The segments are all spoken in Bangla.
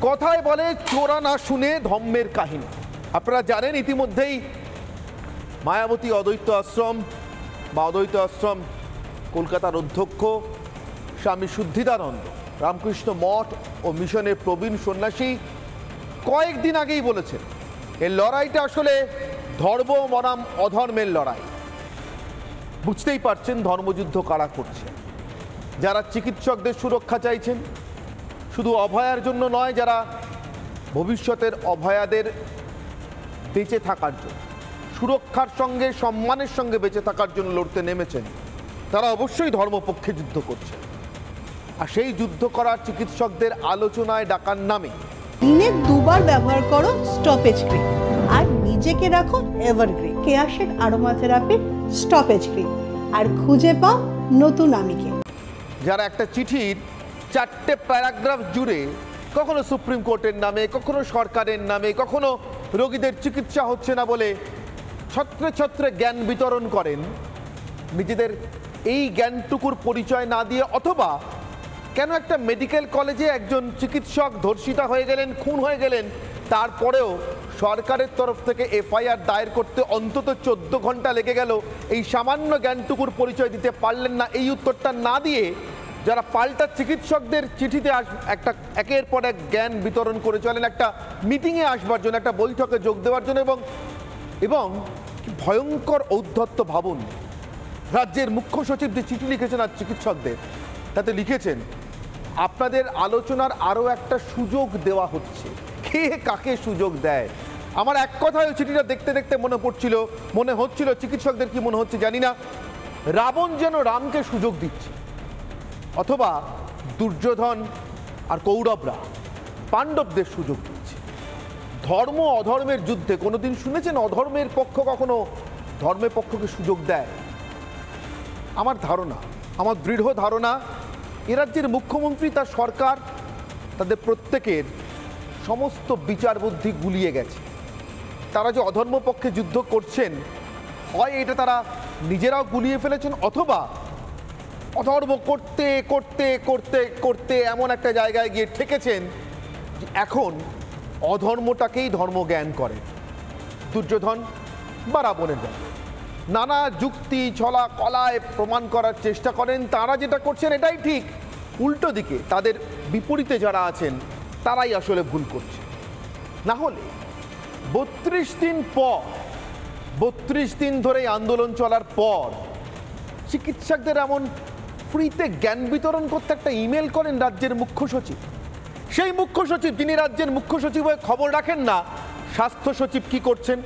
কথায় বলে চোরা না শুনে ধম্মের কাহিনী। আপনারা জানেন ইতিমধ্যেই মায়াবতী অদ্বৈত আশ্রম কলকাতার অধ্যক্ষ স্বামী শুদ্ধিদানন্দ রামকৃষ্ণ মঠ ও মিশনের প্রবীণ সন্ন্যাসী কয়েকদিন আগেই বলেছেন এই লড়াইটা আসলে ধর্ম বনাম অধর্মের লড়াই। বুঝতেই পারছেন ধর্মযুদ্ধ কারা করছে, যারা চিকিৎসকদের সুরক্ষা চাইছেন, শুধু অভয়ার জন্য নয়, যারা ভবিষ্যতের অভয়াদের বেঁচে থাকার জন্য, সুরক্ষার সঙ্গে সম্মানের সঙ্গে বেঁচে থাকার জন্য লড়তে নেমেছেন, তারা অবশ্যই ধর্মপক্ষে যুদ্ধ করছে। আর সেই যুদ্ধ করার চিকিৎসকদের আলোচনায় ডাকার নামে দিনে দুবার ব্যবহার করো স্টপেজ ক্রিম আর নিজেকে রাখো evergreen কেয়াশেক aroma therapy stoppage cream আর খুঁজে পাও নতুন আমিকে। যারা একটা চিঠির 4টে প্যারাগ্রাফ জুড়ে কখনো সুপ্রিম কোর্টের নামে, কখনো সরকারের নামে, কখনো রোগীদের চিকিৎসা হচ্ছে না বলে ছত্রে ছত্রে জ্ঞান বিতরণ করেন, নিজেদের এই জ্ঞানটুকুর পরিচয় না দিয়ে, অথবা কেন একটা মেডিকেল কলেজে একজন চিকিৎসক ধর্ষিতা হয়ে গেলেন, খুন হয়ে গেলেন, তারপরেও সরকারের তরফ থেকে এফআইআর দায়ের করতে অন্তত 14 ঘন্টা লেগে গেল, এই সামান্য জ্ঞানটুকুর পরিচয় দিতে পারলেন না। এই উত্তরটা না দিয়ে যারা পাল্টা চিকিৎসকদের চিঠিতে একটা একের পর এক জ্ঞান বিতরণ করে চলেন, একটা মিটিংয়ে আসবার জন্য, একটা বৈঠকে যোগ দেওয়ার জন্য, এবং ভয়ঙ্কর ঔদ্ধত্য ভাবুন। রাজ্যের মুখ্য সচিব যে চিঠি লিখেছেন আর চিকিৎসকদের, তাতে লিখেছেন আপনাদের আলোচনার আরও একটা সুযোগ দেওয়া হচ্ছে। কে কাকে সুযোগ দেয়? আমার এক কথায় ওই চিঠিটা দেখতে দেখতে মনে হচ্ছিল চিকিৎসকদের কি মনে হচ্ছে জানি না, রাবণ যেন রামকে সুযোগ দিচ্ছে, অথবা দুর্যোধন আর কৌরবরা পাণ্ডবদের সুযোগ দিচ্ছে। ধর্ম অধর্মের যুদ্ধে কোনোদিন শুনেছেন অধর্মের পক্ষ কখনো ধর্মের পক্ষকে সুযোগ দেয়? আমার ধারণা, আমার দৃঢ় ধারণা, এ রাজ্যের মুখ্যমন্ত্রী, তার সরকার, তাদের প্রত্যেকের সমস্ত বিচার বুদ্ধি গুলিয়ে গেছে। তারা যে অধর্ম পক্ষে যুদ্ধ করছেন, হয় এটা তারা নিজেরাও গুলিয়ে ফেলেছেন, অথবা অধর্ম করতে করতে করতে করতে এমন একটা জায়গায় গিয়ে ঠেকেছেন যে এখন অধর্মটাকেই ধর্ম জ্ঞান করে। দুর্যোধন বা রাবণের ব্যাপারে নানা যুক্তি ছলা কলায় প্রমাণ করার চেষ্টা করেন, তারা যেটা করছেন এটাই ঠিক, উল্টো দিকে তাদের বিপরীতে যারা আছেন তারাই আসলে ভুল করছে। না হলে 32 দিন ধরে আন্দোলন চলার পর চিকিৎসকদের এমন ফ্রিতে জ্ঞান বিতরণ করতে একটা ইমেল করেন রাজ্যের মুখ্য সচিব। সেই মুখ্য সচিব যিনি রাজ্যের মুখ্য সচিব হয়ে খবর রাখেন না স্বাস্থ্য সচিব কি করছেন,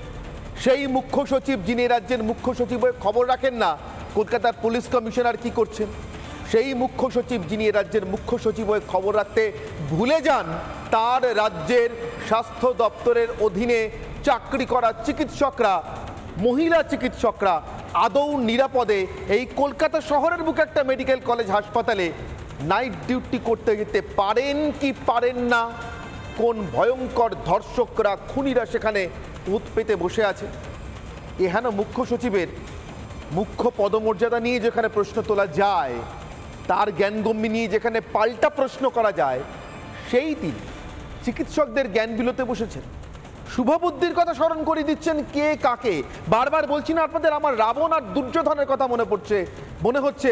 সেই মুখ্য সচিব যিনি রাজ্যের মুখ্য সচিব হয়ে খবর রাখেন না কলকাতার পুলিশ কমিশনার কি করছেন, সেই মুখ্য সচিব যিনি রাজ্যের মুখ্য সচিব হয়ে খবর রাখতে ভুলে যান তার রাজ্যের স্বাস্থ্য দপ্তরের অধীনে চাকরি করা চিকিৎসকরা, মহিলা চিকিৎসকরা আদৌ নিরাপদে এই কলকাতা শহরের বুকে একটা মেডিকেল কলেজ হাসপাতালে নাইট ডিউটি করতে যেতে পারেন কি পারেন না? কোন ভয়ঙ্কর ধর্ষকরা, খুনিরা সেখানে ভূত পেতে বসে আছে? এহেন মুখ্য সচিবের মুখ্য পদমর্যাদা নিয়ে যেখানে প্রশ্ন তোলা যায়, তার জ্ঞানগম্যি নিয়ে যেখানে পাল্টা প্রশ্ন করা যায়, সেই দিন চিকিৎসকদের জ্ঞান বিলোতে বসেছেন। শুভবুদ্ধির কথা স্মরণ করে দিচ্ছেন কে কাকে। বারবার বলছি না আপনাদের, আমার রাবণ আর দুর্যোধনের কথা মনে পড়ছে। মনে হচ্ছে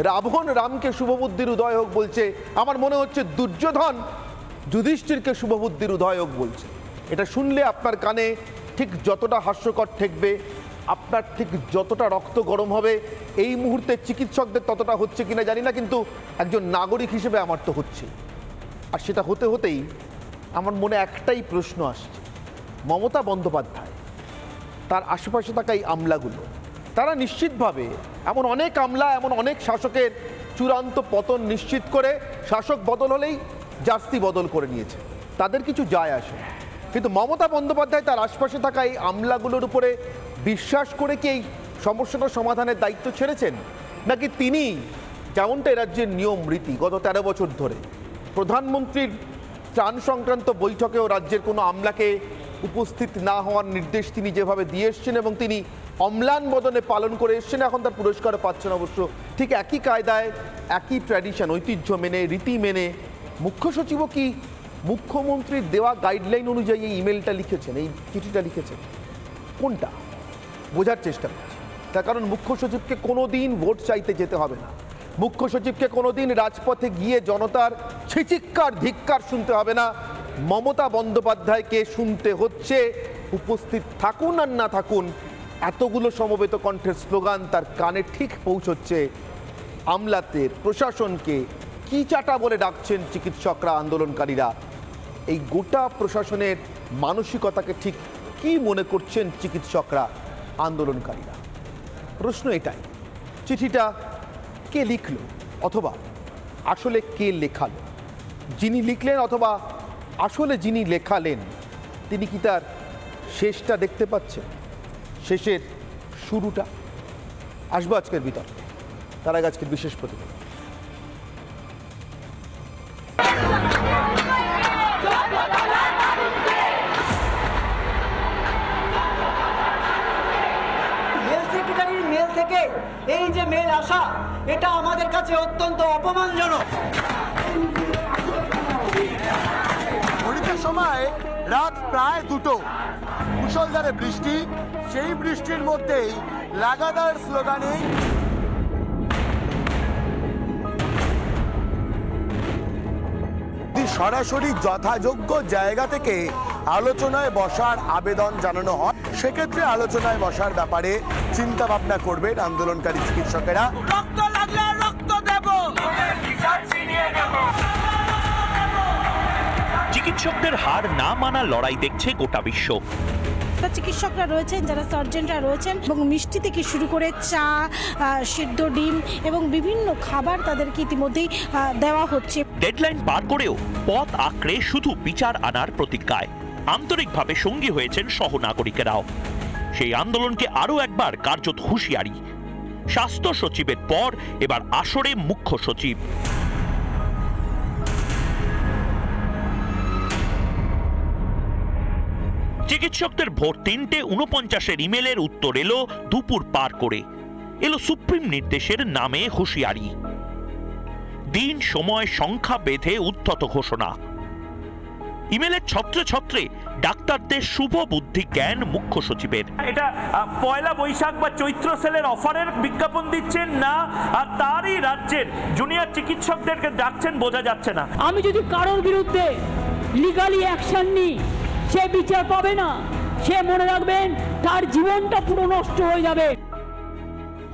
রাবণ রামকে শুভবুদ্ধির উদয় হোক বলছে, আমার মনে হচ্ছে দুর্যোধন যুধিষ্ঠিরকে শুভবুদ্ধির উদয় হোক বলছে। এটা শুনলে আপনার কানে ঠিক যতটা হাস্যকর ঠেকবে, আপনার ঠিক যতটা রক্ত গরম হবে, এই মুহূর্তে চিকিৎসকদের ততটা হচ্ছে কিনা জানি না, কিন্তু একজন নাগরিক হিসেবে আমার তো হচ্ছে। আর সেটা হতে হতেই আমার মনে একটাই প্রশ্ন আসছে, মমতা বন্দ্যোপাধ্যায়, তার আশেপাশে থাকা এই আমলাগুলো, তারা নিশ্চিতভাবে এমন অনেক আমলা, এমন অনেক শাসকের চূড়ান্ত পতন নিশ্চিত করে শাসক বদল হলেই জাস্তি বদল করে নিয়েছে, তাদের কিছু যায় আসে। কিন্তু মমতা বন্দ্যোপাধ্যায় তার আশপাশে থাকা এই আমলাগুলোর উপরে বিশ্বাস করে কি এই সমস্যাটা সমাধানের দায়িত্ব ছেড়েছেন, নাকি তিনি যেমনটা রাজ্যের নিয়ম রীতি গত 13 বছর ধরে প্রধানমন্ত্রীর ত্রাণ সংক্রান্ত বৈঠকেও রাজ্যের কোনো আমলাকে উপস্থিত না হওয়ার নির্দেশ তিনি যেভাবে দিয়ে এসছেন এবং তিনি অম্লান বদনে পালন করে এসছেন, এখন তার পুরস্কার পাচ্ছেন অবশ্য ঠিক একই কায়দায়, একই ট্র্যাডিশন, ঐতিহ্য মেনে, রীতি মেনে, মুখ্য সচিবও কি মুখ্যমন্ত্রীর দেওয়া গাইডলাইন অনুযায়ী এই ইমেলটা লিখেছেন, এই চিঠিটা লিখেছেন, কোনটা বোঝার চেষ্টা করছি। তার কারণ মুখ্য সচিবকে কোনোদিন ভোট চাইতে যেতে হবে না, মুখ্য সচিবকে কোনোদিন রাজপথে গিয়ে জনতার ছিচিক্কার ধিক্কার শুনতে হবে না। মমতা বন্দ্যোপাধ্যায়কে শুনতে হচ্ছে, উপস্থিত থাকুন আর না থাকুন, এতগুলো সমবেত কণ্ঠের স্লোগান তার কানে ঠিক পৌঁছচ্ছে। আমলাদের প্রশাসনকে কি চাটা বলে ডাকছেন চিকিৎসকরা, আন্দোলনকারীরা। এই গোটা প্রশাসনের মানসিকতাকে ঠিক কি মনে করছেন চিকিৎসকরা, আন্দোলনকারীরা? প্রশ্ন এটাই, চিঠিটা কে লিখল, অথবা আসলে কে লেখালো? যিনি লিখলেন অথবা আসলে যিনি লেখালেন, তিনি কি তার শেষটা দেখতে পাচ্ছেন, শেষের শুরুটা? আসবো আজকের বিতর্কে, তার আগে আজকের বিশেষ প্রতিবেদন। মেল থেকে এই যে মেল আসা, এটা আমাদের কাছে অত্যন্ত অপমানজনক। ঘড়িতে সময় রাত প্রায় 2টো, মুষলধারে বৃষ্টি। সেই বৃষ্টির মধ্যেই লাগাতার স্লোগানে সরাসরি যথাযোগ্য জায়গা থেকে আলোচনায় বসার আবেদন জানানো হয়। সেক্ষেত্রে আলোচনায় বসার ব্যাপারে চিন্তা ভাবনা করবেন আন্দোলনকারী চিকিৎসকেরা। রক্ত লাগলে রক্ত দেব। চিকিৎসকদের হার না মানা লড়াই দেখছে গোটা বিশ্ব। চিকিৎসকরা রয়েছেন, যারা সার্জনরা রয়েছেন, এবং মিষ্টি থেকে শুরু করে চা, সিদ্ধ ডিম এবং বিভিন্ন খাবার তাদেরকে ইতিমধ্যেই দেওয়া হচ্ছে। ডেডলাইন পার করেও পথ আঁকড়ে শুধু বিচার আনার প্রতিজ্ঞায় আন্তরিকভাবে সঙ্গী হয়েছেন সহনাগরিকেরাও। সেই আন্দোলনকে আরো একবার কার্যত হুঁশিয়ারি। স্বাস্থ্য সচিবের পর এবার আসরে মুখ্য সচিব। চিকিৎসকদের ভোর 3:49 ইমেলের উত্তর এলো দুপুর পার করে। এলো সুপ্রিম নির্দেশের নামে হুঁশিয়ারি। দিন সময় সংখ্যা বেঁধে উদ্ধত ঘোষণা। ইমেলের ছত্রে ছত্রে ডাক্তারদের শুভ বুদ্ধি জ্ঞান মুখ্য সচিবের। এটা পয়লা বৈশাখ বা চৈত্র সেলের অফারের বিজ্ঞাপন দিচ্ছেন না, আর তারই রাজ্যের জুনিয়র চিকিৎসকদেরকে ডাকছেন, বোঝা যাচ্ছে না। আমি যদি কারোর বিরুদ্ধে লিগালি অ্যাকশন নিই, সে বিচার পাবে না। সে মনে রাখবেন, তার জীবনটা পুরো নষ্ট হয়ে যাবে।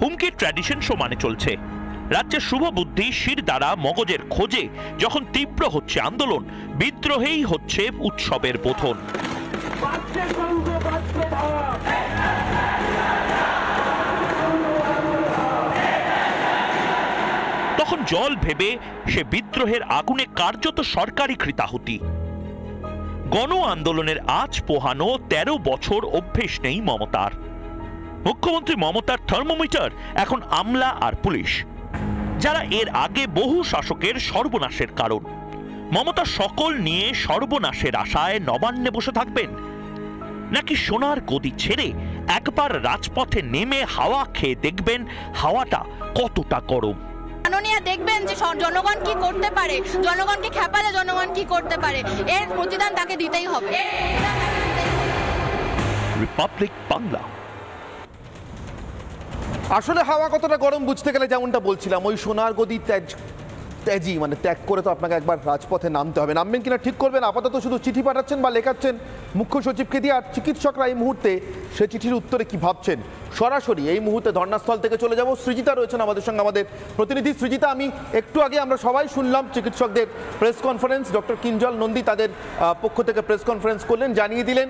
হুমকির ট্র্যাডিশন সমানে চলছে। রাজ্যের শুভ বুদ্ধি শির দ্বারা মগজের খোঁজে যখন তীব্র হচ্ছে আন্দোলন, বিদ্রোহেই হচ্ছে উৎসবের বোধন। তখন জল ভেবে সে বিদ্রোহের আগুনে কার্যত সরকারি কৃতাহুতি। গণ আন্দোলনের আজ পোহানো 13 বছর অভ্যেস নেই মমতার। মুখ্যমন্ত্রী মমতার থার্মোমিটার এখন আমলা আর পুলিশ, যারা এর আগে বহু শাসকের সর্বনাশের কারণ। মমতা সকল নিয়ে সর্বনাশের আশায় নবান্নে বসে থাকবেন, নাকি সোনার গদি ছেড়ে একবার রাজপথে নেমে হাওয়া খেয়ে দেখবেন হাওয়াটা কতটা গরম। মাননীয়া দেখবেন যে জনগণ কি করতে পারে, জনগণকে খেপালে জনগণ কি করতে পারে, এর প্রতিদান তাকে দিতেই হবে। রিপাবলিক বাংলা। আসলে হাওয়া কতটা গরম বুঝতে গেলে যেমনটা বলছিলাম, ওই সোনার গদি ত্যাজি মানে ত্যাগ করে তো আপনাকে একবার রাজপথে নামতে হবে। নামবেন কিনা ঠিক করবেন। আপাতত শুধু চিঠি পাঠাচ্ছেন বা লেখাচ্ছেন মুখ্য সচিবকে দিয়ে, আর চিকিৎসকরা এই মুহূর্তে সে চিঠির উত্তরে কি ভাবছেন সরাসরি এই মুহূর্তে ধর্নাস্থল থেকে চলে যাব। সৃজিতা রয়েছেন আমাদের সঙ্গে, আমাদের প্রতিনিধি। সৃজিতা, আমি একটু আগে আমরা সবাই শুনলাম চিকিৎসকদের press conference. Doctor Kinjal Nandi তাদের পক্ষ থেকে প্রেস কনফারেন্স করলেন, জানিয়ে দিলেন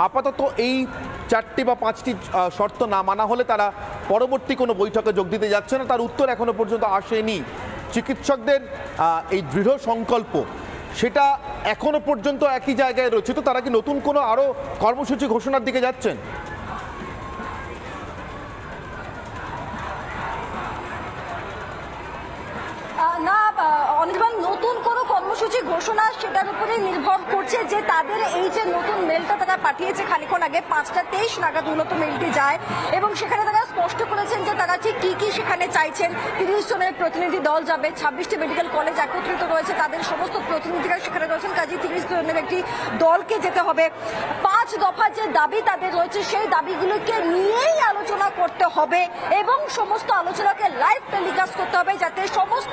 আপাতত এই 4টি বা 5টি শর্ত না মানা হলে তারা পরবর্তী কোনো বৈঠকে যোগ দিতে যাচ্ছে না। তার উত্তর এখনো পর্যন্ত আসেনি। চিকিৎসকদের এই দৃঢ় সংকল্প সেটা এখনো পর্যন্ত একই জায়গায় রয়েছে, তো তারা কি নতুন কোনো আরো কর্মসূচি ঘোষণার দিকে যাচ্ছেন? না, অনির্বাণ, নতুন কোনো কর্মসূচি কর্মসূচি ঘোষণা সেটার উপরে নির্ভর করছে যে তাদের এই যে নতুন মেলটা তারা পাঠিয়েছে খানিকক্ষণ আগে 5:23 নাগাদ মূলত মেলটি যায় এবং সেখানে তারা স্পষ্ট করেছেন যে তারা ঠিক কি কি সেখানে চাইছেন। 30 জনের প্রতিনিধি দল যাবে, 26টি মেডিকেল কলেজ একত্রিত রয়েছে, তাদের সমস্ত প্রতিনিধিরা সেখানে রয়েছেন, কাজে 30 জনের একটি দলকে যেতে হবে। 5 দফা যে দাবি তাদের রয়েছে সেই দাবিগুলোকে নিয়েই আলোচনা করতে হবে এবং সমস্ত আলোচনাকে লাইভ টেলিকাস্ট করতে হবে যাতে সমস্ত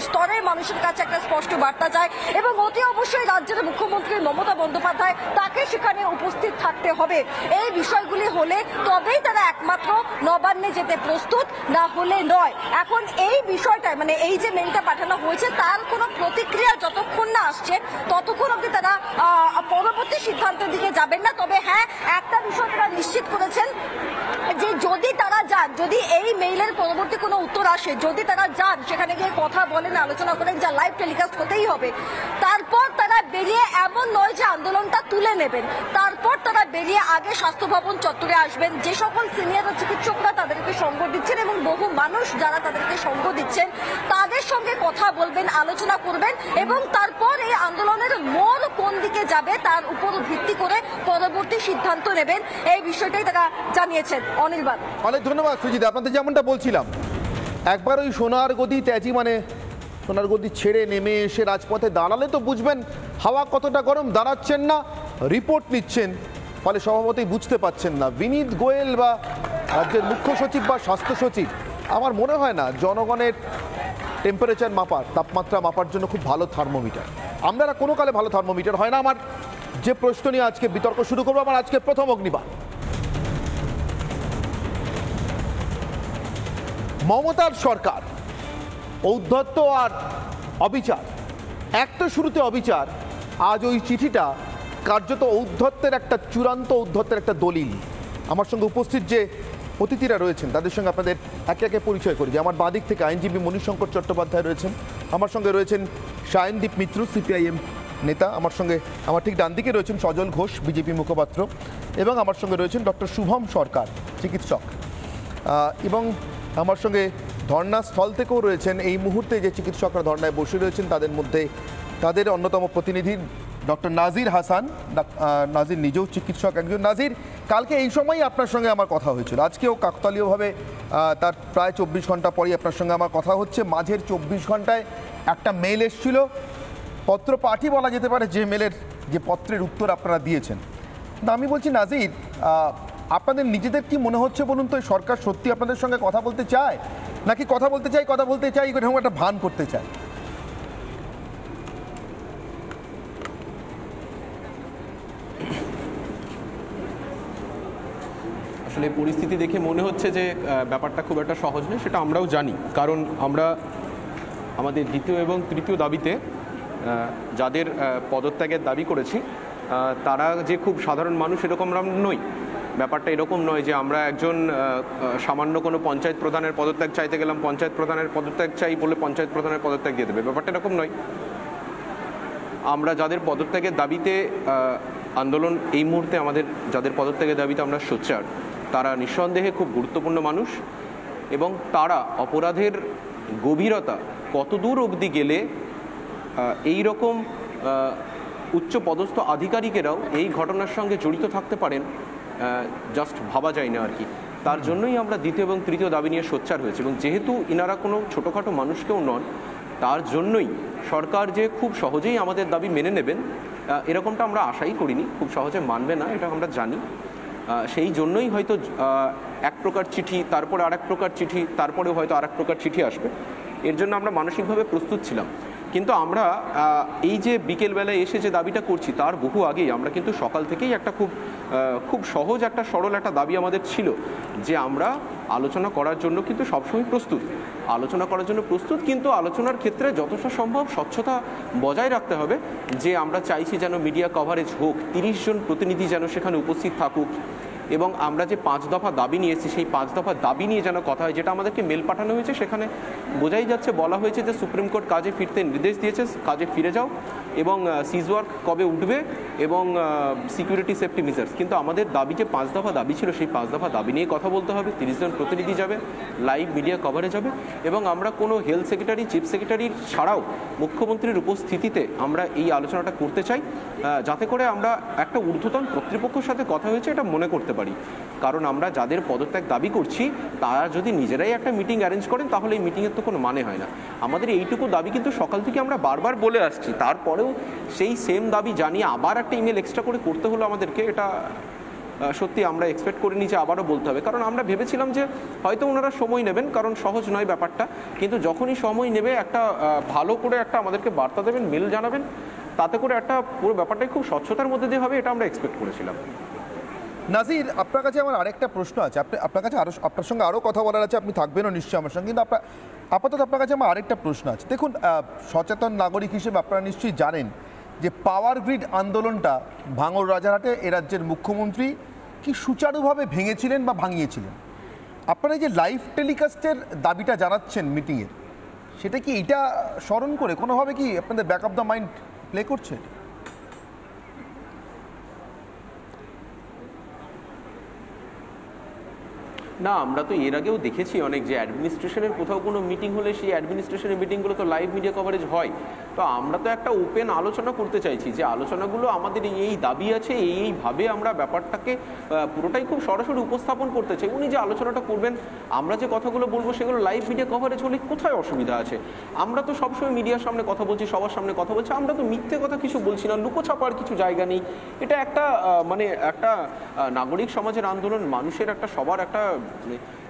স্তরের মানুষের কাছে একটা স্পষ্ট বার্তা যায় এবং অতি অবশ্যই রাজ্যের মুখ্যমন্ত্রী মমতা বন্দ্যোপাধ্যায় তাকে সেখানে উপস্থিত থাকতে হবে। এই বিষয়গুলি হলে তবেই তারা একমাত্র নবান্নে যেতে প্রস্তুত, না হলে নয়। এখন এই বিষয়টায় মানে এই যে মেলটা পাঠানো হয়েছে তার কোনো প্রতিক্রিয়া যতক্ষণ না আসছে ততক্ষণ অবধি তারা পরবর্তী সিদ্ধান্তের দিকে যাবেন না। তবে হ্যাঁ, একটা বিষয় তারা নিশ্চিত করেছেন যে যদি তারা যান, যদি এই মেইলের পরবর্তী কোনো উত্তর আসে, যদি তারা যান সেখানে গিয়ে কথা বলেন, আলোচনা করেন, যা লাইভ টেলিকাস্ট হতেই হবে, তারপর তারা বেরিয়ে এমন নয় যে আন্দোলনটা তুলে নেবেন, তারপর তারা বেরিয়ে আগে স্বাস্থ্য ভবন চত্বরে আসবেন। যে সকল সিনিয়র চিকিৎসকরা তাদেরকে সঙ্গ দিচ্ছেন এবং বহু মানুষ যারা তাদেরকে সঙ্গ দিচ্ছেন তাদের সঙ্গে কথা বলবেন, আলোচনা করবেন এবং তারপর এই আন্দোলনের মোড় কোন দিকে যাবে তার উপর ভিত্তি করে পরবর্তী সিদ্ধান্ত নেবেন। এই বিষয়টাই তারা জানিয়েছেন। অনির্বাণ, অনেক ধন্যবাদ সুজিত। আপনাদের যেমনটা বলছিলাম, একবার ওই সোনার গদি ত্যাজি মানে সোনার গদি ছেড়ে নেমে এসে রাজপথে দাঁড়ালে তো বুঝবেন হাওয়া কতটা গরম। দাঁড়াচ্ছেন না, রিপোর্ট নিচ্ছেন, ফলে স্বভাবতই বুঝতে পাচ্ছেন না। বিনীত গোয়েল বা রাজ্যের মুখ্য সচিব বা স্বাস্থ্য সচিব আমার মনে হয় না জনগণের টেম্পারেচার মাপার, তাপমাত্রা মাপার জন্য খুব ভালো থার্মোমিটার। আপনারা কোনো কালে ভালো থার্মোমিটার হয় না। আমার যে প্রশ্ন নিয়ে আজকে বিতর্ক শুরু করবো, আমার আজকে প্রথম অগ্নিবাণ। মমতার সরকার ঔদ্ধত্য আর অবিচার, এক তো শুরুতে অবিচার, আজ ওই চিঠিটা কার্যত ঔদ্ধত্যের একটা চূড়ান্ত ঔদ্ধত্যের একটা দলিল। আমার সঙ্গে উপস্থিত যে অতিথিরা রয়েছেন তাদের সঙ্গে আপনাদের একে একে পরিচয় করি। যে আমার বাঁদিক থেকে আইনজীবী মণিশঙ্কর চট্টোপাধ্যায় রয়েছেন, আমার সঙ্গে রয়েছেন সায়নদীপ মিত্র সিপিআইএম নেতা, আমার সঙ্গে আমার ঠিক ডান দিকে রয়েছেন সজল ঘোষ বিজেপি মুখপাত্র, এবং আমার সঙ্গে রয়েছেন ডক্টর শুভম সরকার চিকিৎসক, এবং আমার সঙ্গে ধর্নাস্থল থেকেও রয়েছেন এই মুহূর্তে যে চিকিৎসকরা ধর্নায় বসে রয়েছেন তাদের মধ্যে তাদের অন্যতম প্রতিনিধি ডক্টর নাজির হাসান। নাজির নিজেও চিকিৎসক একজন। নাজির, কালকে এই সময়ই আপনার সঙ্গে আমার কথা হয়েছিল, আজকেও কাকতালীয়ভাবে তার প্রায় 24 ঘন্টা পরেই আপনার সঙ্গে আমার কথা হচ্ছে। মাঝের 24 ঘন্টায় একটা মেল এসেছিল, পত্র পাঠই বলা যেতে পারে, যে মেলের যে পত্রের উত্তর আপনারা দিয়েছেন। না, আমি বলছি নাজির, আপনাদের নিজেদের কি মনে হচ্ছে বলুন তো, সরকার সত্যি আপনাদের সঙ্গে কথা বলতে চায়, নাকি কথা বলতে চাই এরকম একটা ভান করতে চায়? আসলে পরিস্থিতি দেখে মনে হচ্ছে যে ব্যাপারটা খুব একটা সহজ নয়, সেটা আমরাও জানি। কারণ আমরা আমাদের দ্বিতীয় এবং তৃতীয় দাবিতে যাদের পদত্যাগের দাবি করেছি তারা যে খুব সাধারণ মানুষ এরকম আমরা নই। ব্যাপারটা এরকম নয় যে আমরা একজন সামান্য কোনো পঞ্চায়েত প্রধানের পদত্যাগ চাইতে গেলাম, পঞ্চায়েত প্রধানের পদত্যাগ চাই বলে পঞ্চায়েত প্রধানের পদত্যাগ দিয়ে দেবে, ব্যাপারটা এরকম নয়। আমরা যাদের পদত্যাগের দাবিতে আন্দোলন, এই মুহূর্তে আমাদের যাদের পদত্যাগের দাবিতে আমরা সোচ্চার, তারা নিঃসন্দেহে খুব গুরুত্বপূর্ণ মানুষ এবং তারা অপরাধের গভীরতা কত দূর অবধি গেলে এই রকম উচ্চ পদস্থ আধিকারিকেরাও এই ঘটনার সঙ্গে জড়িত থাকতে পারেন, জাস্ট ভাবা যায় না আর কি। তার জন্যই আমরা দ্বিতীয় এবং তৃতীয় দাবি নিয়ে সোচ্চার হয়েছে। এবং যেহেতু ইনারা কোনো ছোটোখাটো মানুষকেও নন, তার জন্যই সরকার যে খুব সহজেই আমাদের দাবি মেনে নেবেন এরকমটা আমরা আশাই করিনি। খুব সহজে মানবে না, এটা আমরা জানি। সেই জন্যই হয়তো এক প্রকার চিঠি, তারপরে আর এক প্রকার চিঠি, তারপরেও হয়তো আর এক প্রকার চিঠি আসবে। এর জন্য আমরা মানসিকভাবে প্রস্তুত ছিলাম। কিন্তু আমরা এই যে বিকেলবেলায় এসে যে দাবিটা করছি তার বহু আগেই আমরা কিন্তু সকাল থেকেই একটা খুব সহজ একটা সরল একটা দাবি আমাদের ছিল যে আমরা আলোচনা করার জন্য কিন্তু সবসময় প্রস্তুত, আলোচনা করার জন্য প্রস্তুত, কিন্তু আলোচনার ক্ষেত্রে যতটা সম্ভব স্বচ্ছতা বজায় রাখতে হবে। যে আমরা চাইছি যেন মিডিয়া কভারেজ হোক, 30 জন প্রতিনিধি যেন সেখানে উপস্থিত থাকুক, এবং আমরা যে 5 দফা দাবি নিয়ে এসেছি সেই 5 দফা দাবি নিয়ে যেন কথা হয়, যেটা আমাদেরকে মেল পাঠানো হয়েছে সেখানে বোঝাই যাচ্ছে, বলা হয়েছে যে সুপ্রিম কোর্ট কাজে ফিরতে নির্দেশ দিয়েছে, কাজে ফিরে যাও, এবং সিজ ওয়ার্ক কবে উঠবে এবং সিকিউরিটি সেফটি মেজার্স। কিন্তু আমাদের দাবি যে 5 দফা দাবি ছিল সেই 5 দফা দাবি নিয়ে কথা বলতে হবে, 30 জন প্রতিনিধি যাবে, লাইভ মিডিয়া কভারেজ হবে, এবং আমরা কোনো হেলথ সেক্রেটারি, চিফ সেক্রেটারি ছাড়াও মুখ্যমন্ত্রীর উপস্থিতিতে আমরা এই আলোচনাটা করতে চাই, যাতে করে আমরা একটা ঊর্ধ্বতন কর্তৃপক্ষের সাথে কথা হয়েছে এটা মনে করতে পারি। কারণ আমরা যাদের পদত্যাগ দাবি করছি তারা যদি নিজেরাই একটা মিটিং অ্যারেঞ্জ করেন তাহলে এই মিটিংয়ের তো কোনো মানে হয় না। আমাদের এইটুকু দাবি কিন্তু সকাল থেকে আমরা বারবার বলে আসছি, তারপরেও সেই সেম দাবি জানিয়ে আবার একটা ইমেল এক্সট্রা করে করতে হলো আমাদেরকে, এটা সত্যি আমরা এক্সপেক্ট করিনি যে আবারও বলতে হবে। কারণ আমরা ভেবেছিলাম যে হয়তো ওনারা সময় নেবেন, কারণ সহজ নয় ব্যাপারটা, কিন্তু যখনই সময় নেবে একটা ভালো করে একটা আমাদেরকে বার্তা দেবেন, মেল জানাবেন, তাতে করে একটা পুরো ব্যাপারটাই খুব স্বচ্ছতার মধ্যে দিয়ে হবে, এটা আমরা এক্সপেক্ট করেছিলাম। নাজির, আপনার কাছে আমার আরেকটা প্রশ্ন আছে, আপনার কাছে আপনার সঙ্গে আরও কথা বলার আছে, আপনি থাকবেনও নিশ্চয়ই আমার সঙ্গে, কিন্তু আপাতত আপনার কাছে আমার আরেকটা প্রশ্ন আছে। দেখুন, সচেতন নাগরিক হিসেবে আপনারা নিশ্চয়ই জানেন যে পাওয়ার গ্রিড আন্দোলনটা ভাঙড় রাজারহাটে এ রাজ্যের মুখ্যমন্ত্রী কি সুচারুভাবে ভেঙেছিলেন বা ভাঙিয়েছিলেন। আপনারা যে লাইভ টেলিকাস্টের দাবিটা জানাচ্ছেন মিটিংয়ের, সেটা কি এটা স্মরণ করে কোনোভাবে কি আপনাদের back of the mind play করছে? না, আমরা তো এর আগেও দেখেছি অনেক যে অ্যাডমিনিস্ট্রেশনের কোথাও কোনো মিটিং হলে সেই অ্যাডমিনিস্ট্রেশনের মিটিংগুলো তো লাইভ মিডিয়া কভারেজ হয়। তো আমরা তো একটা ওপেন আলোচনা করতে চাইছি, যে আলোচনাগুলো আমাদের এই দাবি আছে, এইভাবে আমরা ব্যাপারটাকে পুরোটাই খুব সরাসরি উপস্থাপন করতে চাই। উনি যে আলোচনাটা করবেন, আমরা যে কথাগুলো বলবো সেগুলো লাইভ মিডিয়া কভারেজ হলে কোথায় অসুবিধা আছে? আমরা তো সবসময় মিডিয়ার সামনে কথা বলছি, সবার সামনে কথা বলছি, আমরা তো মিথ্যে কথা কিছু বলছি না, লুকোছাপার কিছু জায়গা নেই। এটা একটা মানে একটা নাগরিক সমাজের আন্দোলন, মানুষের একটা সবার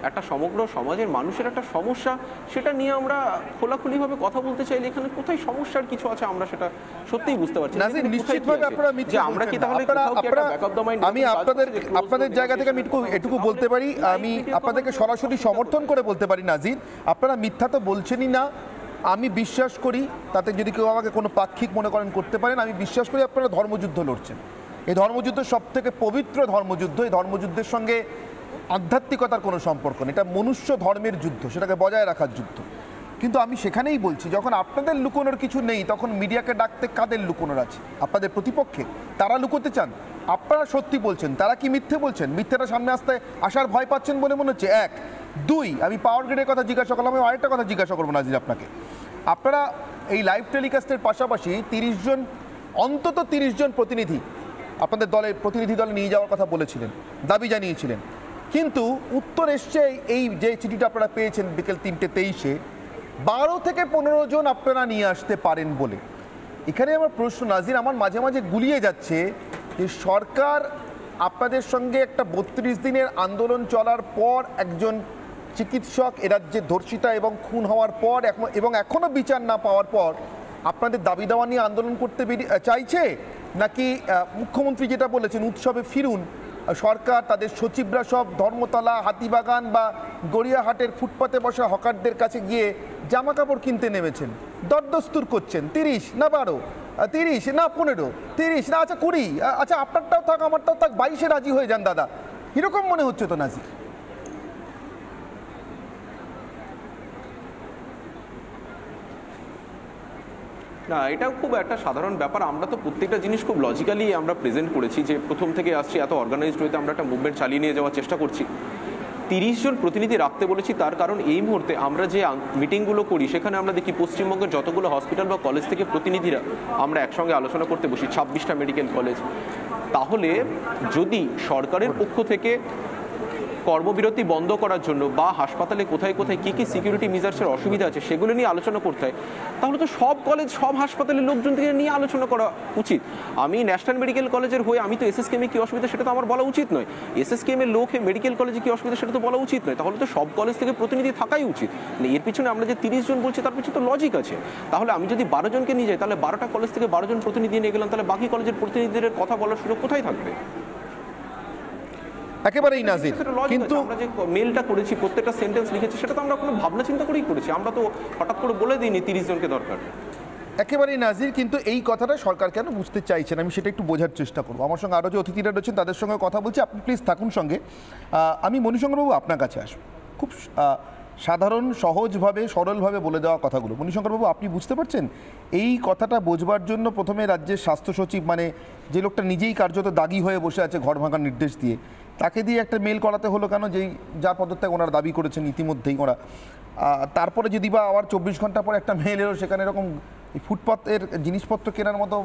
একটা সমগ্র সমাজের মানুষের একটা সমস্যা, সেটা নিয়ে আমরা খোলাখুলিভাবে কথা বলতে চাইলে এখানে কোথায় সমস্যার কিছু আছে আমরা সেটা সত্যিই বুঝতে পারছি না। নিশ্চিতভাবে আপনারা মিথ্যে আমরা কি তাহলে আমি আপনাদের জায়গা থেকে আমি এটুকু বলতে পারি, আমি আপনাদেরকে সরাসরি সমর্থন করে বলতে পারি নাজির, আপনারা মিথ্যা তো বলছেনই না। আমি বিশ্বাস করি, তাতে যদি কেউ আমাকে কোনো পাক্ষিক মনে করেন করতে পারেন, আমি বিশ্বাস করি আপনারা ধর্মযুদ্ধ লড়ছেন। এই ধর্মযুদ্ধ সব থেকে পবিত্র ধর্মযুদ্ধ। এই ধর্মযুদ্ধের সঙ্গে আধ্যাত্মিকতার কোনো সম্পর্ক নেই, এটা মনুষ্য ধর্মের যুদ্ধ, সেটাকে বজায় রাখার যুদ্ধ। কিন্তু আমি সেখানেই বলছি, যখন আপনাদের লুকোনোর কিছু নেই তখন মিডিয়াকে ডাকতে কাদের লুকোনোর আছে? আপনাদের প্রতিপক্ষে, তারা লুকোতে চান, আপনারা সত্যি বলছেন, তারা কি মিথ্যে বলছেন? মিথ্যেটা সামনে আসার ভয় পাচ্ছেন বলে মনে হচ্ছে। 1, 2, আমি পাওয়ার গ্রিডের কথা জিজ্ঞাসা করলাম, আমি আরেকটা কথা জিজ্ঞাসা করবো নাজির আপনাকে। আপনারা এই লাইভ টেলিকাস্টের পাশাপাশি 30 জন, অন্তত 30 জন প্রতিনিধি আপনাদের দলের প্রতিনিধি দলে নিয়ে যাওয়ার কথা বলেছিলেন, দাবি জানিয়েছিলেন, কিন্তু উত্তর এসছে এই যে চিঠিটা আপনারা পেয়েছেন বিকেল 3:23-এ 12 থেকে 15 জন আপনারা নিয়ে আসতে পারেন বলে। এখানে আমার প্রশ্ন নাজির, আমার মাঝে মাঝে গুলিয়ে যাচ্ছে যে সরকার আপনাদের সঙ্গে একটা 32 দিনের আন্দোলন চলার পর, একজন চিকিৎসক এ রাজ্যে ধর্ষিতা এবং খুন হওয়ার পর এবং এখনও বিচার না পাওয়ার পর আপনাদের দাবি দাওয়া নিয়ে আন্দোলন করতে চাইছে, নাকি মুখ্যমন্ত্রী যেটা বলেছেন উৎসবে ফিরুন, সরকার তাদের সচিবরা সব ধর্মতলা, হাতিবাগান বা গড়িয়াহাটের ফুটপাতে বসা হকারদের কাছে গিয়ে জামা কাপড় কিনতে নেমেছেন, দরদস্তুর করছেন 30 না 12, 30 না 15, 30 না আচ্ছা 20, আচ্ছা আপনারটাও থাক আমারটাও থাক, 22-এ রাজি হয়ে যান দাদা, এরকম মনে হচ্ছে তো নাজির? না, এটাও খুব একটা সাধারণ ব্যাপার। আমরা তো প্রত্যেকটা জিনিস খুব লজিক্যালি আমরা প্রেজেন্ট করেছি, যে প্রথম থেকে আসছি এত অর্গানাইজড হইতে আমরা একটা মুভমেন্ট চালিয়ে নিয়ে যাওয়ার চেষ্টা করছি। 30 জন প্রতিনিধি রাখতে বলেছি, তার কারণ এই মুহূর্তে আমরা যে মিটিংগুলো করি সেখানে আমরা দেখি পশ্চিমবঙ্গের যতগুলো হসপিটাল বা কলেজ থেকে প্রতিনিধিরা আমরা একসঙ্গে আলোচনা করতে বসি, 26টা মেডিকেল কলেজ। তাহলে যদি সরকারের পক্ষ থেকে কর্মবিরতি বন্ধ করার জন্য বা হাসপাতালে কোথায় কোথায় কী কী সিকিউরিটি মেজার্সের অসুবিধা আছে সেগুলো নিয়ে আলোচনা করতে হয়, তাহলে তো সব কলেজ, সব হাসপাতালের লোকজন থেকে নিয়ে আলোচনা করা উচিত। আমি ন্যাশনাল মেডিকেল কলেজের হয়ে আমি তো এসএসকেএমে কী অসুবিধা সেটা তো আমার বলা উচিত নয়, এসএসকেএমের লোক মেডিকেল কলেজে কী অসুবিধা সেটা তো বলা উচিত নয়, তাহলে তো সব কলেজ থেকে প্রতিনিধি থাকাই উচিত। এর পিছনে আমরা যে 30 জন বলছি তার পিছনে তো লজিক আছে। তাহলে আমি যদি 12 জনকে নিয়ে যাই, তাহলে 12টা কলেজ থেকে 12 জন প্রতিনিধি নিয়ে গেলাম, তাহলে বাকি কলেজের প্রতিনিধিদের কথা বলার সুযোগ কোথায় থাকবে? একেবারেই নাজির, কিন্তু আমরা যে মেলটা করেছি, প্রত্যেকটা সেন্টেন্স লিখেছি, সেটা তো আমরা কোনো ভাবনা চিন্তা করেই করেছি, আমরা তো হঠাৎ করে বলে দিইনি 30 জনকে দরকার। একেবারেই নাজির, কিন্তু এই কথাটা সরকার কেন বুঝতে চাইছেন আমি সেটা একটু বোঝার চেষ্টা করবো। আমার সঙ্গে আরও যে অতিথিরা রয়েছেন তাদের সঙ্গে কথা বলছি, আপনি প্লিজ থাকুন সঙ্গে। আমি মণিশঙ্করবাবু আপনার কাছে আসবো, খুব সাধারণ সহজভাবে সরলভাবে বলে দেওয়া কথাগুলো। মণিশঙ্করবাবু, আপনি বুঝতে পারছেন এই কথাটা বোঝবার জন্য প্রথমে রাজ্যের স্বাস্থ্য সচিব, মানে যে লোকটা নিজেই কার্যত দাগি হয়ে বসে আছে ঘর ভাঙার নির্দেশ দিয়ে, তাকে দিয়ে একটা মেল করাতে হলো কেন, যেই যার পদত্যাগ ওনারা দাবি করেছেন ইতিমধ্যেই ওরা। তারপরে যদি বা আবার 24 ঘন্টা পর একটা মেল এলো, সেখানে এরকম ফুটপাতের জিনিসপত্র কেনার মতো